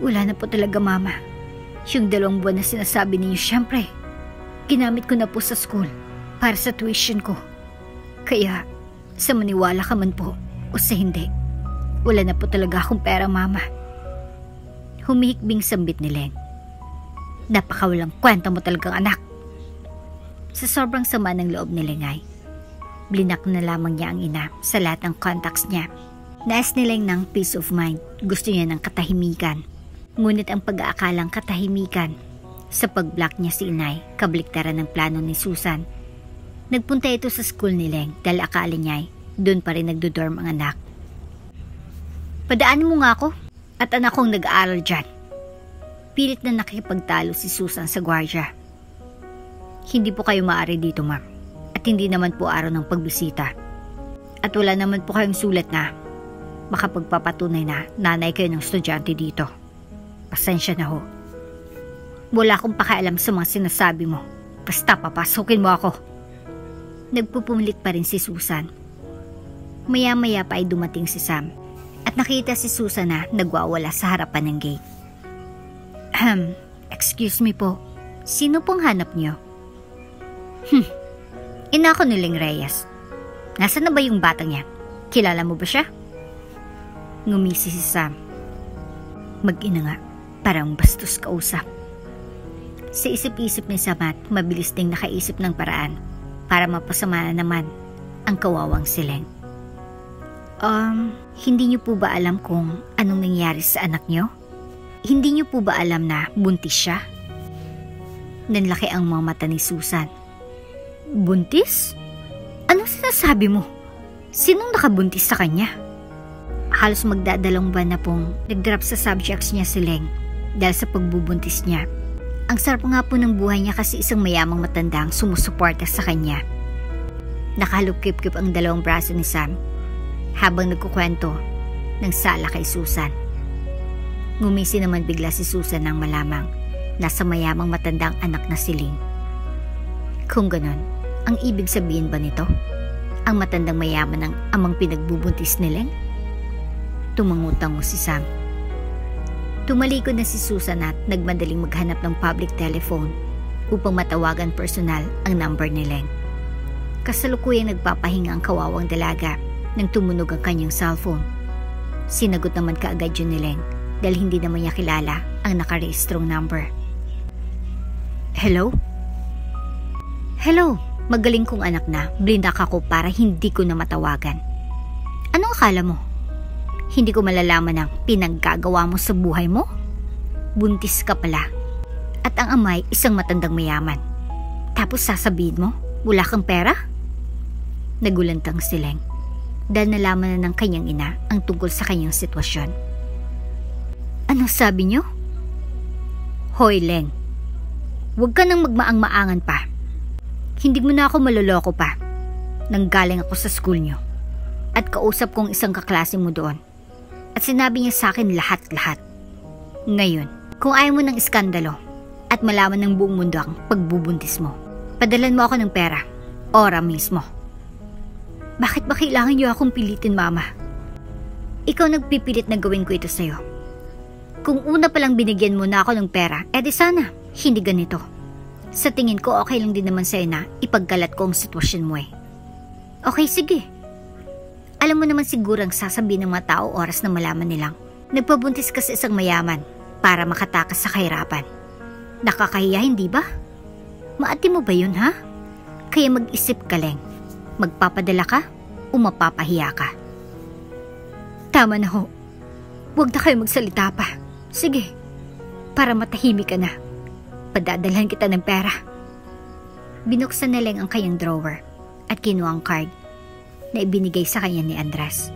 Wala na po talaga, Mama. Yung 2 buwan na sinasabi ninyo, syempre, ginamit ko na po sa school para sa tuition ko. Kaya, sa maniwala ka man po o sa hindi, wala na po talaga akong pera, Mama. Humihikbing sambit ni Leng. Napakawalang kwenta mo talagang anak. Sa sobrang sama ng loob ni Leng ay blinak na lamang niya ang ina sa lahat ng contacts niya. Nais ni Leng ng peace of mind. Gusto niya ng katahimikan. Ngunit ang Nagpunta ito sa school ni Leng dahil akala niya doon pa rin nagdodorm ang anak. Padaanin mo nga ako at anak kong nag-aaral dyan. Pilit na nakikipagtalo si Susan sa gwardiya. Hindi po kayo maaari dito, ma'am. At hindi naman po araw ng pagbisita. At wala naman po kayong sulat na makapagpapatunay na nanay kayo ng estudyante dito. Pasensya na ho. Wala akong pakialam sa mga sinasabi mo. Basta papasukin mo ako. Nagpupumilit pa rin si Susan. Maya-maya pa ay dumating si Sam at nakita si Susan na nagwawala sa harapan ng gate. Excuse me po. Sino pong hanap niyo? Ina ko ni Leng Reyes. Nasaan na ba yung batang yan? Kilala mo ba siya? Ngumisi si Sam. Mag-ina nga, parang bastos kausap. Sa isip-isip ni Sam at mabilis ding nakaisip ng paraan para mapasama na naman ang kawawang si Leng. Hindi niyo po ba alam kung anong nangyari sa anak niyo? Hindi niyo po ba alam na buntis siya? Nanlaki ang mga mata ni Susan. Buntis? Anong sinasabi mo? Sinong nakabuntis sa kanya? Halos magdadalawang buwan na pong nag-drop sa subjects niya si Leng dahil sa pagbubuntis niya. Ang sarap nga po ng buhay niya kasi isang mayamang matandang sumusuporta sa kanya. Nakahalukip-kip ang dalawang braso ni Sam habang nagkukwento ng sala kay Susan. Ngumisi naman bigla si Susan nang malamang nasa mayamang matandang anak na si Leng. Kung ganon, ang ibig sabihin ba nito? Ang matandang mayaman ng amang pinagbubuntis ni Leng? Tumangutango si Sam. Tumalikod na si Susan at nagmadaling maghanap ng public telephone upang matawagan personal ang number ni Leng. Kasalukuyang nagpapahinga ang kawawang dalaga nang tumunog ang kanyang cellphone. Sinagot naman kaagad yun ni Leng dahil hindi naman niya kilala ang nakarehistrong number. Hello? Hello, magaling kong anak na. Blindak ako para hindi ko na matawagan. Anong akala mo? Hindi ko malalaman ang pinaggagawa mo sa buhay mo? Buntis ka pala. At ang amay isang matandang mayaman. Tapos sasabihin mo, wala kang pera? Nagulantang si Leng dahil nalaman na ng kanyang ina ang tungkol sa kanyang sitwasyon. Ano sabi niyo? Hoy Leng, huwag ka nang magmaang-maangan pa. Hindi mo na ako maloloko pa. Nanggaling ako sa school niyo at kausap kong isang kaklase mo doon. At sinabi niya sa akin lahat-lahat. Ngayon, kung ayaw mo ng iskandalo at malaman ng buong mundo ang pagbubuntis mo, padalan mo ako ng pera. Ora mismo. Bakit ba kailangan niyo akong pilitin, Mama? Ikaw nagpipilit na gawin ko ito sa'yo. Kung una palang binigyan mo na ako ng pera, edi sana, hindi ganito. Sa tingin ko okay lang din naman sa'yo na ipagkalat ko ang sitwasyon mo eh. Okay, sige. Alam mo naman sigurang sasabihin ng mga tao oras na malaman nilang nagpabuntis ka sa isang mayaman para makatakas sa kahirapan. Nakakahiya, hindi ba? Maati mo ba yun, ha? Kaya mag-isip ka, Leng. Magpapadala ka o mapapahiya ka? Tama na ho. Huwag na kayo magsalita pa. Sige, para matahimik ka na. Padadalhan kita ng pera. Binuksan na Leng ang kanyang drawer at kinuha ang card na ibinigay sa kanya ni Andres.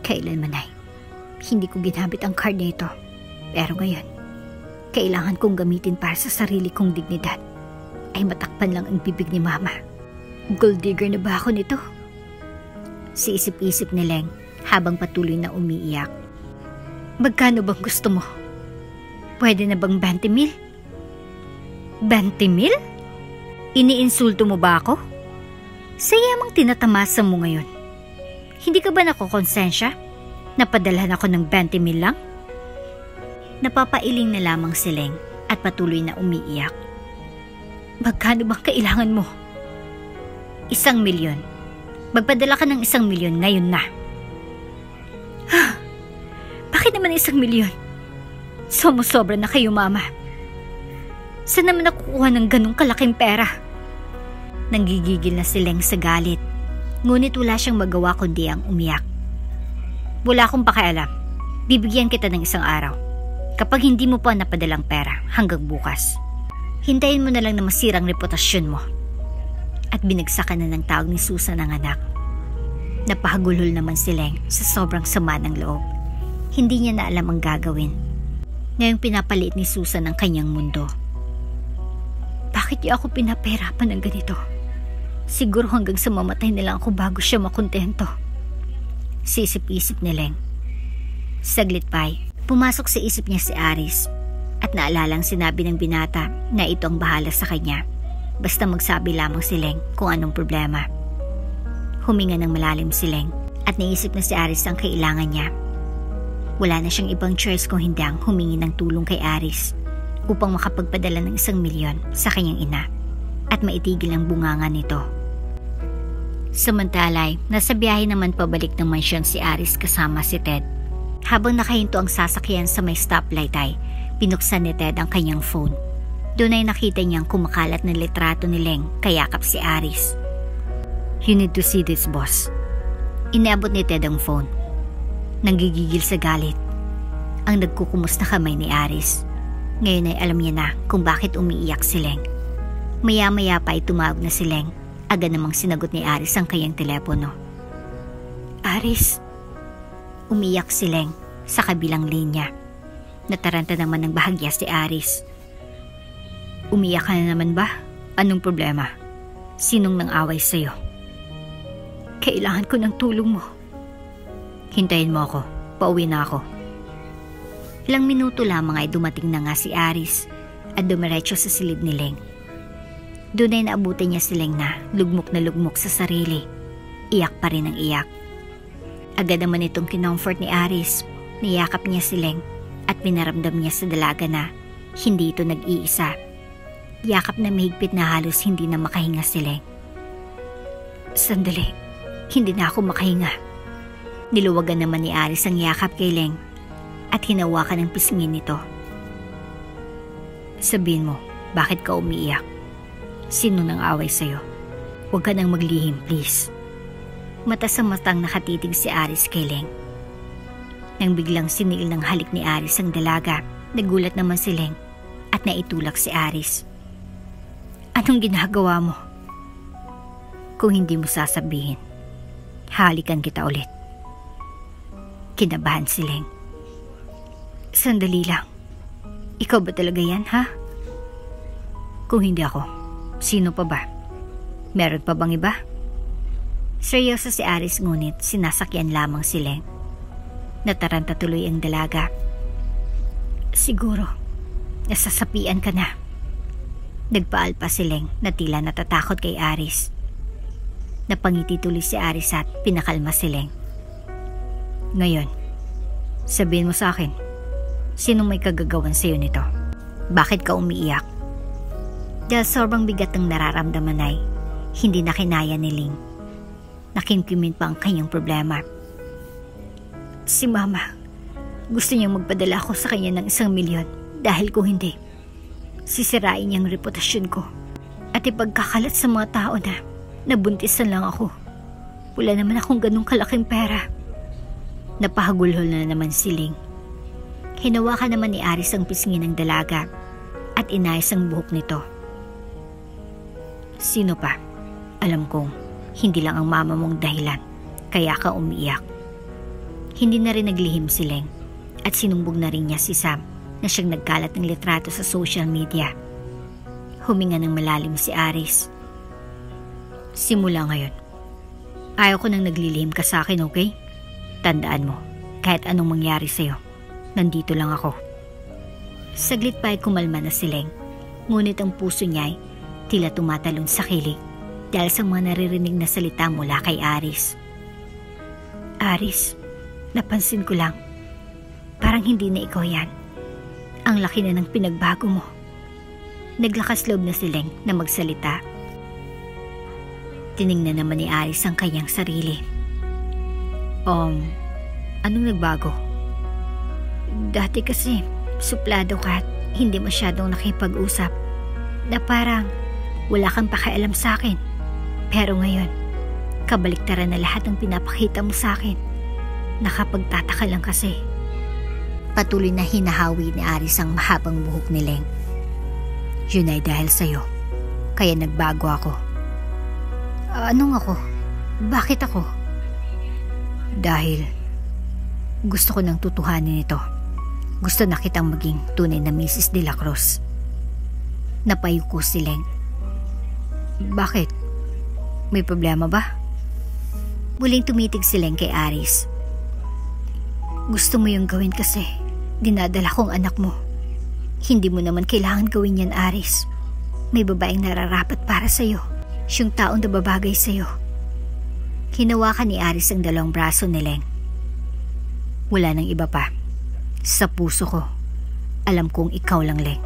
Kailanman ay hindi ko ginamit ang card na ito. Pero ngayon, kailangan kong gamitin para sa sarili kong dignidad. Ay matakpan lang ang bibig ni Mama. Gold digger na ba ako nito? Si isip-isip ni Leng habang patuloy na umiiyak. Magkano bang gusto mo? Pwede na bang 20,000? 20,000? Iniinsulto mo ba ako? Sa yamang tinatamasa mo ngayon, hindi ka ba nakokonsensya? Napadalhan ako ng 20,000 lang? Napapailing na lamang si Leng at patuloy na umiiyak. Magkano bang kailangan mo? 1,000,000. Magpadala ka ng 1,000,000 ngayon na. Bakit naman 1,000,000? Sumusobra na kayo, Mama. Saan naman nakukuha ng ganong kalaking pera? Nanggigigil na si Leng sa galit. Ngunit wala siyang magawa kundi ang umiyak. Wala akong pakialam. Bibigyan kita ng 1 araw. Kapag hindi mo pa napadalang pera hanggang bukas, hintayin mo na lang na masirang reputasyon mo. at binagsakan na ng tawag ni Susan ang anak. Napahagulhol naman si Leng sa sobrang sama ng loob. Hindi niya na alam ang gagawin. Ngayong pinapaliit ni Susan ang kanyang mundo. Bakit niya ako pinapahirapan ng ganito? Siguro hanggang sa mamatay na lang ako bago siya makontento. Sisip-isip ni Leng. Saglit pa ay pumasok sa isip niya si Aris at naalalang sinabi ng binata na ito ang bahala sa kanya. Basta magsabi lamang si Leng kung anong problema. Huminga ng malalim si Leng at naisip na si Aris ang kailangan niya. Wala na siyang ibang choice kung hindi ang humingi ng tulong kay Aris upang makapagpadala ng 1 milyon sa kanyang ina at maitigil ang bunganga nito. Samantalay, nasa biyahe naman pabalik ng mansyon si Aris kasama si Ted. Habang nakahinto ang sasakyan sa may stoplight ay pinuksan ni Ted ang kanyang phone. Doon ay nakita niyang kumakalat na litrato ni Leng kayakap si Aris. "You need to see this, boss." Inabot ni Ted ang phone. Nanggigigil sa galit ang nagkukumusta kamay ni Aris. Ngayon ay alam niya na kung bakit umiiyak si Leng. Maya-maya pa ay tumawag na si Leng. Agad namang sinagot ni Aris ang kanyang telepono. "Aris." Umiyak si Leng sa kabilang linya. Nataranta naman ng bahagya si Aris. "Umiyak ka na naman ba? Anong problema? Sinong nang away sa'yo?" "Kailangan ko ng tulong mo." "Hintayin mo ako. Pauwi na ako." Ilang minuto lamang ay dumating na nga si Aris at dumiretso sa silid ni Leng. Doon ay naabutin niya si Leng na lugmok sa sarili. Iyak pa rin ang iyak. Agad naman itong kinomfort ni Aris. Niyakap niya si Leng at pinaramdam niya sa dalaga na hindi ito nag-iisa. Yakap na mahigpit na halos hindi na makahinga si Leng. "Sandali, hindi na ako makahinga." Niluwagan naman ni Aris ang yakap kay Leng at hinawakan ang pisngin nito. "Sabihin mo, bakit ka umiiyak? Sino nang away sa'yo? Huwag ka nang maglihim, please." Mata sa matang nakatitig si Aris kay Leng. Nang biglang siniil ng halik ni Aris ang dalaga, nagulat naman si Leng at naitulak si Aris. "Anong ginagawa mo?" "Kung hindi mo sasabihin, halikan kita ulit." Kinabahan si Leng. "Sandali lang. Ikaw ba talaga yan, ha?" "Kung hindi ako, sino pa ba? Meron pa bang iba?" Seryoso si Aris ngunit sinasakyan lamang si Leng. Nataranta tuloy ang dalaga. "Siguro, nasasapian ka na." Nagpaalpa si Leng na tila natatakot kay Aris. Napangiti tuloy si Aris at pinakalma si Leng. "Ngayon, sabihin mo sa akin, sinong may kagagawan sa'yo nito? Bakit ka umiiyak?" Dahil sobrang bigat ng nararamdaman ay hindi na kinaya ni Leng. Nakimkimin pa ang kanyang problema. "Si Mama, gusto niyang magpadala ako sa kanya ng 1 milyon dahil kung hindi, sisirain niya ang reputasyon ko at ipagkakalat sa mga tao na nabuntisan lang ako. Wala naman akong ganung kalaking pera." Napahagulhol na naman si Leng. Hinawakan naman ni Aris ang pisngi ng dalaga at inayos ang buhok nito. "Sino pa? Alam kong hindi lang ang mama mong dahilan kaya ka umiiyak." Hindi na rin naglihim si Leng at sinumbog na rin niya si Sam na siyang nagkalat ng litrato sa social media. Huminga ng malalim si Aris. "Simula ngayon, ayaw ko nang naglilihim ka sa akin, okay? Tandaan mo, kahit anong mangyari sa'yo, nandito lang ako." Saglit pa ay kumalma na si Leng, ngunit ang puso niya ay tila tumatalon sa kilig dahil sa mga naririnig na salita mula kay Aris. "Aris, napansin ko lang, parang hindi na ikaw yan. Ang laki na ng pinagbago mo." Naglakas loob na si Leng na magsalita. Tiningnan naman ni Aris ang kanyang sarili. Anong nagbago?" "Dati kasi, suplado ka at hindi masyadong nakipag-usap. Na parang wala kang pakialam sa akin. Pero ngayon, kabaliktaran na lahat ng pinapakita mo sa akin. Nakapagtataka lang kasi." Patuloy na hinahawi ni Aris ang mahabang buhok ni Leng. "Yun ay dahil sa'yo, kaya nagbago ako. Anong ako? Bakit ako? Dahil gusto ko nang tutuhanin ito. Gusto na kitang maging tunay na Mrs. De La Cruz. Napayuko si Leng. Bakit? May problema ba? Muling tumitig si Leng kay Aris. Gusto mo yung gawin kasi dinadala kong anak mo. Hindi mo naman kailangan gawin yan, Aris. May babaeng nararapat para sa'yo. Siyang taong nababagay sa'yo. Hinawakan ni Aris ang dalawang braso ni Leng. Wala nang iba pa. Sa puso ko, alam kong ikaw lang, Leng.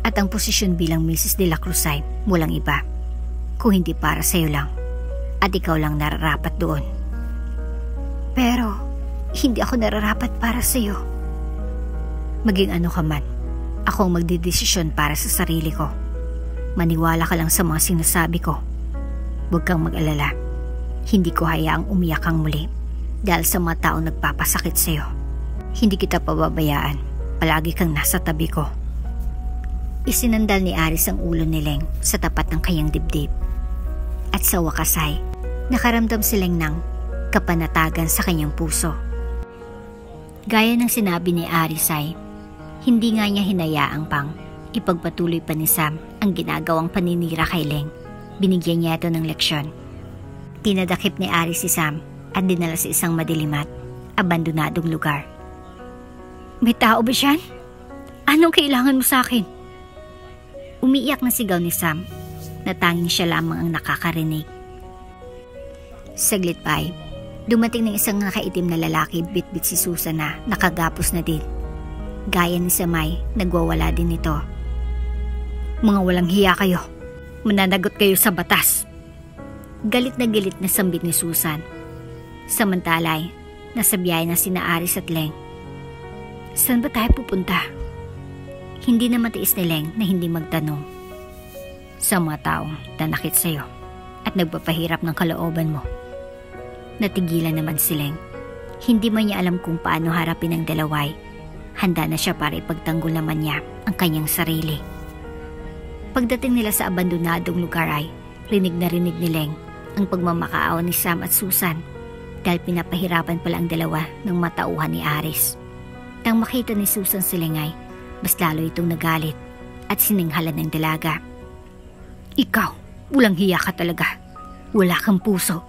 At ang posisyon bilang Mrs. De La Cruz ay walang iba. Kung hindi para sa'yo lang. At ikaw lang nararapat doon. Pero, hindi ako nararapat para sa'yo. Maging ano ka man, ako ang magdedesisyon para sa sarili ko. Maniwala ka lang sa mga sinasabi ko. Huwag kang mag-alala. Hindi ko hayaang umiyak kang muli dahil sa mga taong nagpapasakit sa'yo. Hindi kita pababayaan. Palagi kang nasa tabi ko. Isinandal ni Aris ang ulo ni Leng sa tapat ng kanyang dibdib. At sa wakas ay nakaramdam si Leng ng kapanatagan sa kanyang puso. Gaya ng sinabi ni Aris ay hindi nga niya hinayaang pang ipagpatuloy pa ni Sam ang ginagawang paninira kay Leng. Binigyan niya ito ng leksyon. Tinadakip ni Aris si Sam at dinala sa isang madilim at abandonadong lugar. May tao ba siyan? Anong kailangan mo sa akin? Umiiyak na sigaw ni Sam na tanging siya lamang ang nakakarinig. Saglit pa ay dumating ng isang nakaitim na lalaki bit-bit si Susan na nakagapos na din. Gaya ni Samay, nagwawala din ito. Mga walang hiya kayo. Mananagot kayo sa batas. Galit na sambit ni Susan. Samantalay, nasa biyahe na sina Aris at Leng. Saan ba tayo pupunta? Hindi na matiis ni Leng na hindi magtanong. Sa mga taong nanakit sa'yo at nagpapahirap ng kalooban mo. Natigilan naman si Leng. Hindi man niya alam kung paano harapin ang dalaway. Handa na siya para ipagtanggol naman niya ang kanyang sarili. Pagdating nila sa abandonadong lugar ay rinig na rinig ni Leng ang pagmamakaawa ni Sam at Susan dahil pinapahirapan pala ang dalawa ng matauhan ni Aris. Nang makita ni Susan si Leng ay mas lalo itong nagalit at sininghalan ng dalaga. Ikaw, walang hiya ka talaga. Wala kang puso.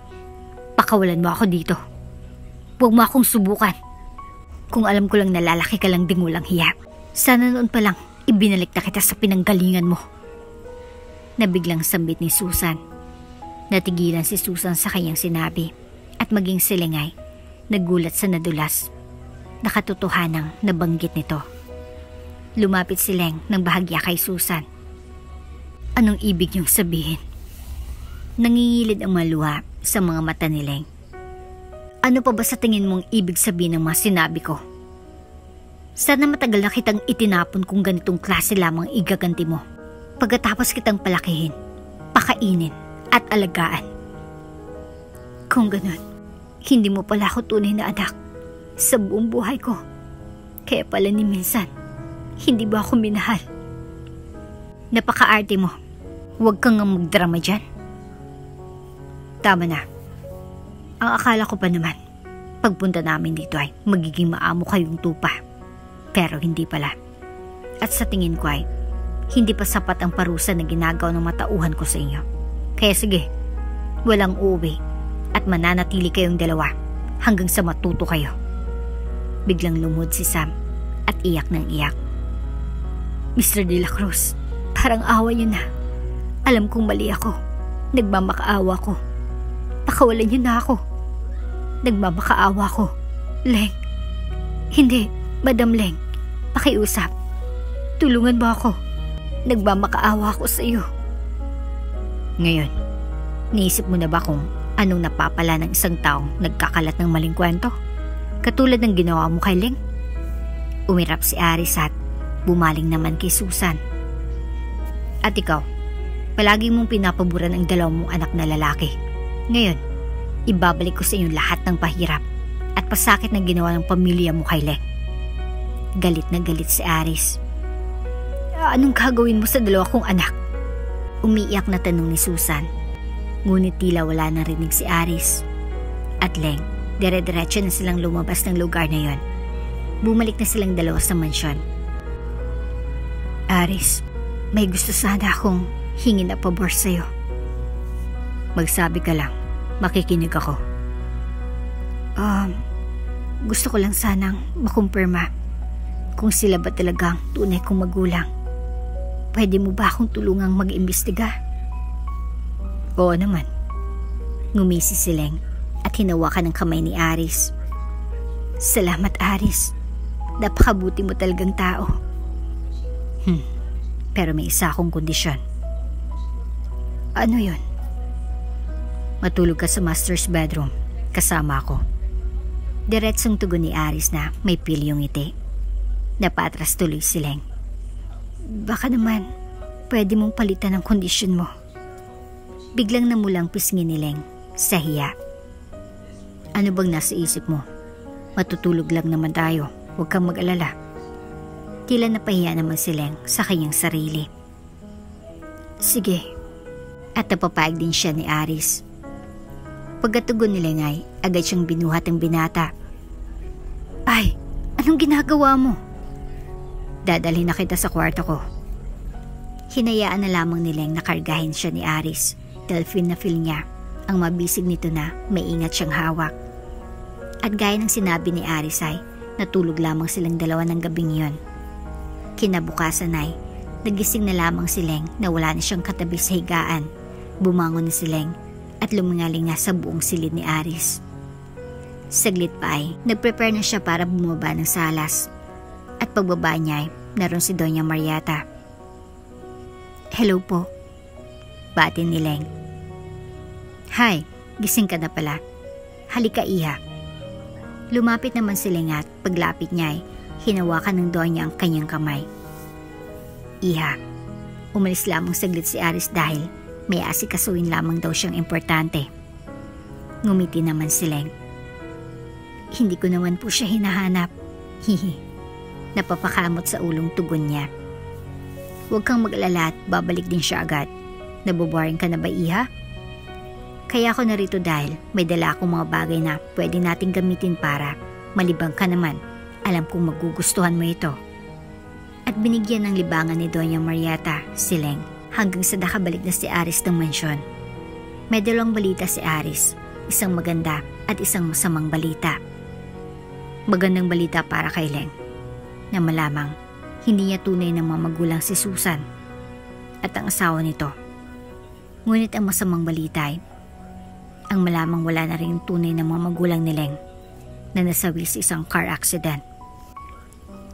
Pakawalan mo ako dito. Huwag mo akong subukan. Kung alam ko lang nalalaki ka lang ding walang hiya. Sana noon pa lang ibinalik na kita sa pinanggalingan mo. Nabiglang sambit ni Susan. Natigilan si Susan sa kanyang sinabi at maging si Leng ay nagulat sa nadulas. Nakatotohanang nabanggit nito. Lumapit si Leng ng bahagya kay Susan. Anong ibig niyong sabihin? Nangingilid ang mga luha sa mga mata ni Leng. Ano pa ba sa tingin mong ibig sabihin ng mga sinabi ko? Sana matagal na kitang itinapon kung ganitong klase lamang igaganti mo. Pagkatapos kitang palakihin, pakainin at alagaan. Kung ganun, hindi mo pala ako tunay na anak sa buong buhay ko. Kaya pala ni minsan, hindi ba ako minahal? Napaka-arte mo. Huwag kang nga magdrama dyan. Tama na. Ang akala ko pa naman, pagpunta namin dito ay magiging maamo kayong tupa. Pero hindi pala. At sa tingin ko ay, hindi pa sapat ang parusa na ginagawa ng matauhan ko sa inyo. Kaya sige, walang uuwi at mananatili kayong dalawa hanggang sa matuto kayo. Biglang lumod si Sam at iyak ng iyak. Mr. De La Cruz, parang awa niyo na. Alam kong mali ako. Nagmamakaawa ko. Pakawalan niyo na ako. Nagmamakaawa ko. Leng. Hindi, Madam Leng. Pakiusap. Tulungan mo ako. Nagmamakaawa ako sa iyo. Ngayon, naisip mo na ba kung anong napapala ng isang taong nagkakalat ng maling kwento? Katulad ng ginawa mo kay Leng? Umirap si Aris at bumaling naman kay Susan. At ikaw, palagi mong pinapaboran ang dalawang mong anak na lalaki. Ngayon, ibabalik ko sa inyo lahat ng pahirap at pasakit na ginawa ng pamilya mo kay Leng. Galit na galit si Aris. Anong gagawin mo sa dalawa kong anak? Umiiyak na tanong ni Susan. Ngunit tila wala nang rinig si Aris. At Leng, dire-diretso na silang lumabas ng lugar na yon. Bumalik na silang dalawa sa mansyon. Aris, may gusto sana akong hingin na pabor sa'yo. Magsabi ka lang, makikinig ako. Gusto ko lang sanang makumpirma kung sila ba talagang tunay kong magulang. Pwede mo ba akong tulungang mag-imbestiga? Oo naman. Ngumisi si Leng at hinawakan ng kamay ni Aris. Salamat, Aris. Napakabuti mo talagang tao. Pero may isa akong kondisyon. Ano yun? Matulog ka sa master's bedroom kasama ako. Diretsong tugon ni Aris na may pilyong ngiti. Napatras tuloy si Leng. Baka naman pwede mong palitan ang kondisyon mo. Biglang namulang pisngi ni Leng sa hiya. Ano bang nasa isip mo? Matutulog lang naman tayo. Huwag kang mag-alala. Tila napahiya naman si Leng sa kanyang sarili. Sige. At napapayag din siya ni Aris. Pagkatugon ni Leng ay agad siyang binuhat ang binata. Ay, anong ginagawa mo? Dadalhin na kita sa kwarto ko. Hinayaan na lamang ni Leng na kargahin siya ni Aris dahil feel niya ang mabisig nito na may ingat siyang hawak. At gaya ng sinabi ni Aris ay natulog lamang silang dalawa ng gabing yon. Kinabukasan ay nagising na lamang si Leng na wala na siyang katabi sa higaan. Bumangon na si Leng at lumingaling nga sa buong silid ni Aris. Saglit pa ay nagprepare na siya para bumaba ng salas. At pagbaba niya ay naroon si Doña Marieta. Hello po. Bati ni Leng. Hi, gising ka na pala. Halika, iha. Lumapit naman si Leng at paglapit niya ay hinawakan ng Doña ang kanyang kamay. Iha, umalis lamang saglit si Aris dahil may asikasuin lamang daw siyang importante. Ngumiti naman si Leng. Hindi ko naman po siya hinahanap. Hihi. Napapakamot sa ulong tugon niya. Huwag kang mag-alala at babalik din siya agad. Naboboring ka na ba, iha? Kaya ako narito dahil may dala akong mga bagay na pwede nating gamitin para malibang ka naman. Alam kong magugustuhan mo ito. At binigyan ng libangan ni Doña Marieta si Leng hanggang sa nakabalik na si Aris ng mansyon. May dalawang balita si Aris, isang maganda at isang masamang balita. Magandang balita para kay Leng na malamang hindi niya tunay na mga magulang si Susan at ang asawa nito. Ngunit ang masamang balita ay ang malamang wala na rin tunay na mga magulang ni Leng na nasawi sa isang car accident.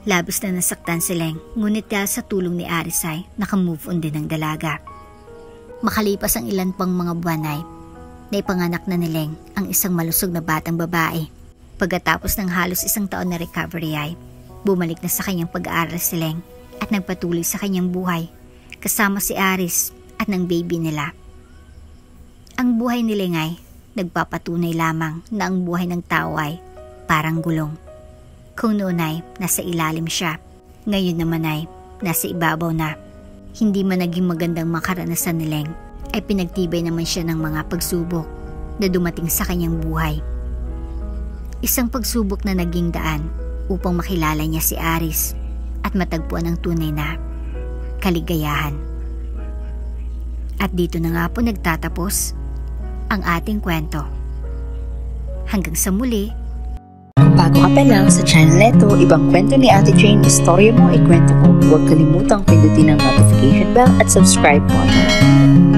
Labis na nasaktan si Leng, ngunit dahil sa tulong ni Aris ay nakamove on din ng dalaga. Makalipas ang ilan pang mga buwan ay naipanganak na ni Leng ang isang malusog na batang babae. Pagkatapos ng halos isang taon na recovery ay bumalik na sa kanyang pag-aaral si Leng at nagpatuloy sa kanyang buhay kasama si Aris at ng baby nila. Ang buhay ni Leng ay nagpapatunay lamang na ang buhay ng tao ay parang gulong. Kung noon ay nasa ilalim siya, ngayon naman ay nasa ibabaw na. Hindi man naging magandang makaranasan ni Leng, ay pinagtibay naman siya ng mga pagsubok na dumating sa kanyang buhay. Isang pagsubok na naging daan upang makilala niya si Aris at matagpuan ang tunay na kaligayahan. At dito na nga po nagtatapos ang ating kwento. Hanggang sa muli. Bago ka pa lang sa channel neto, ibang kwento ni Ate Jane, istorya mo, ikwento ko. Huwag kalimutang pindutin ang notification bell at subscribe button.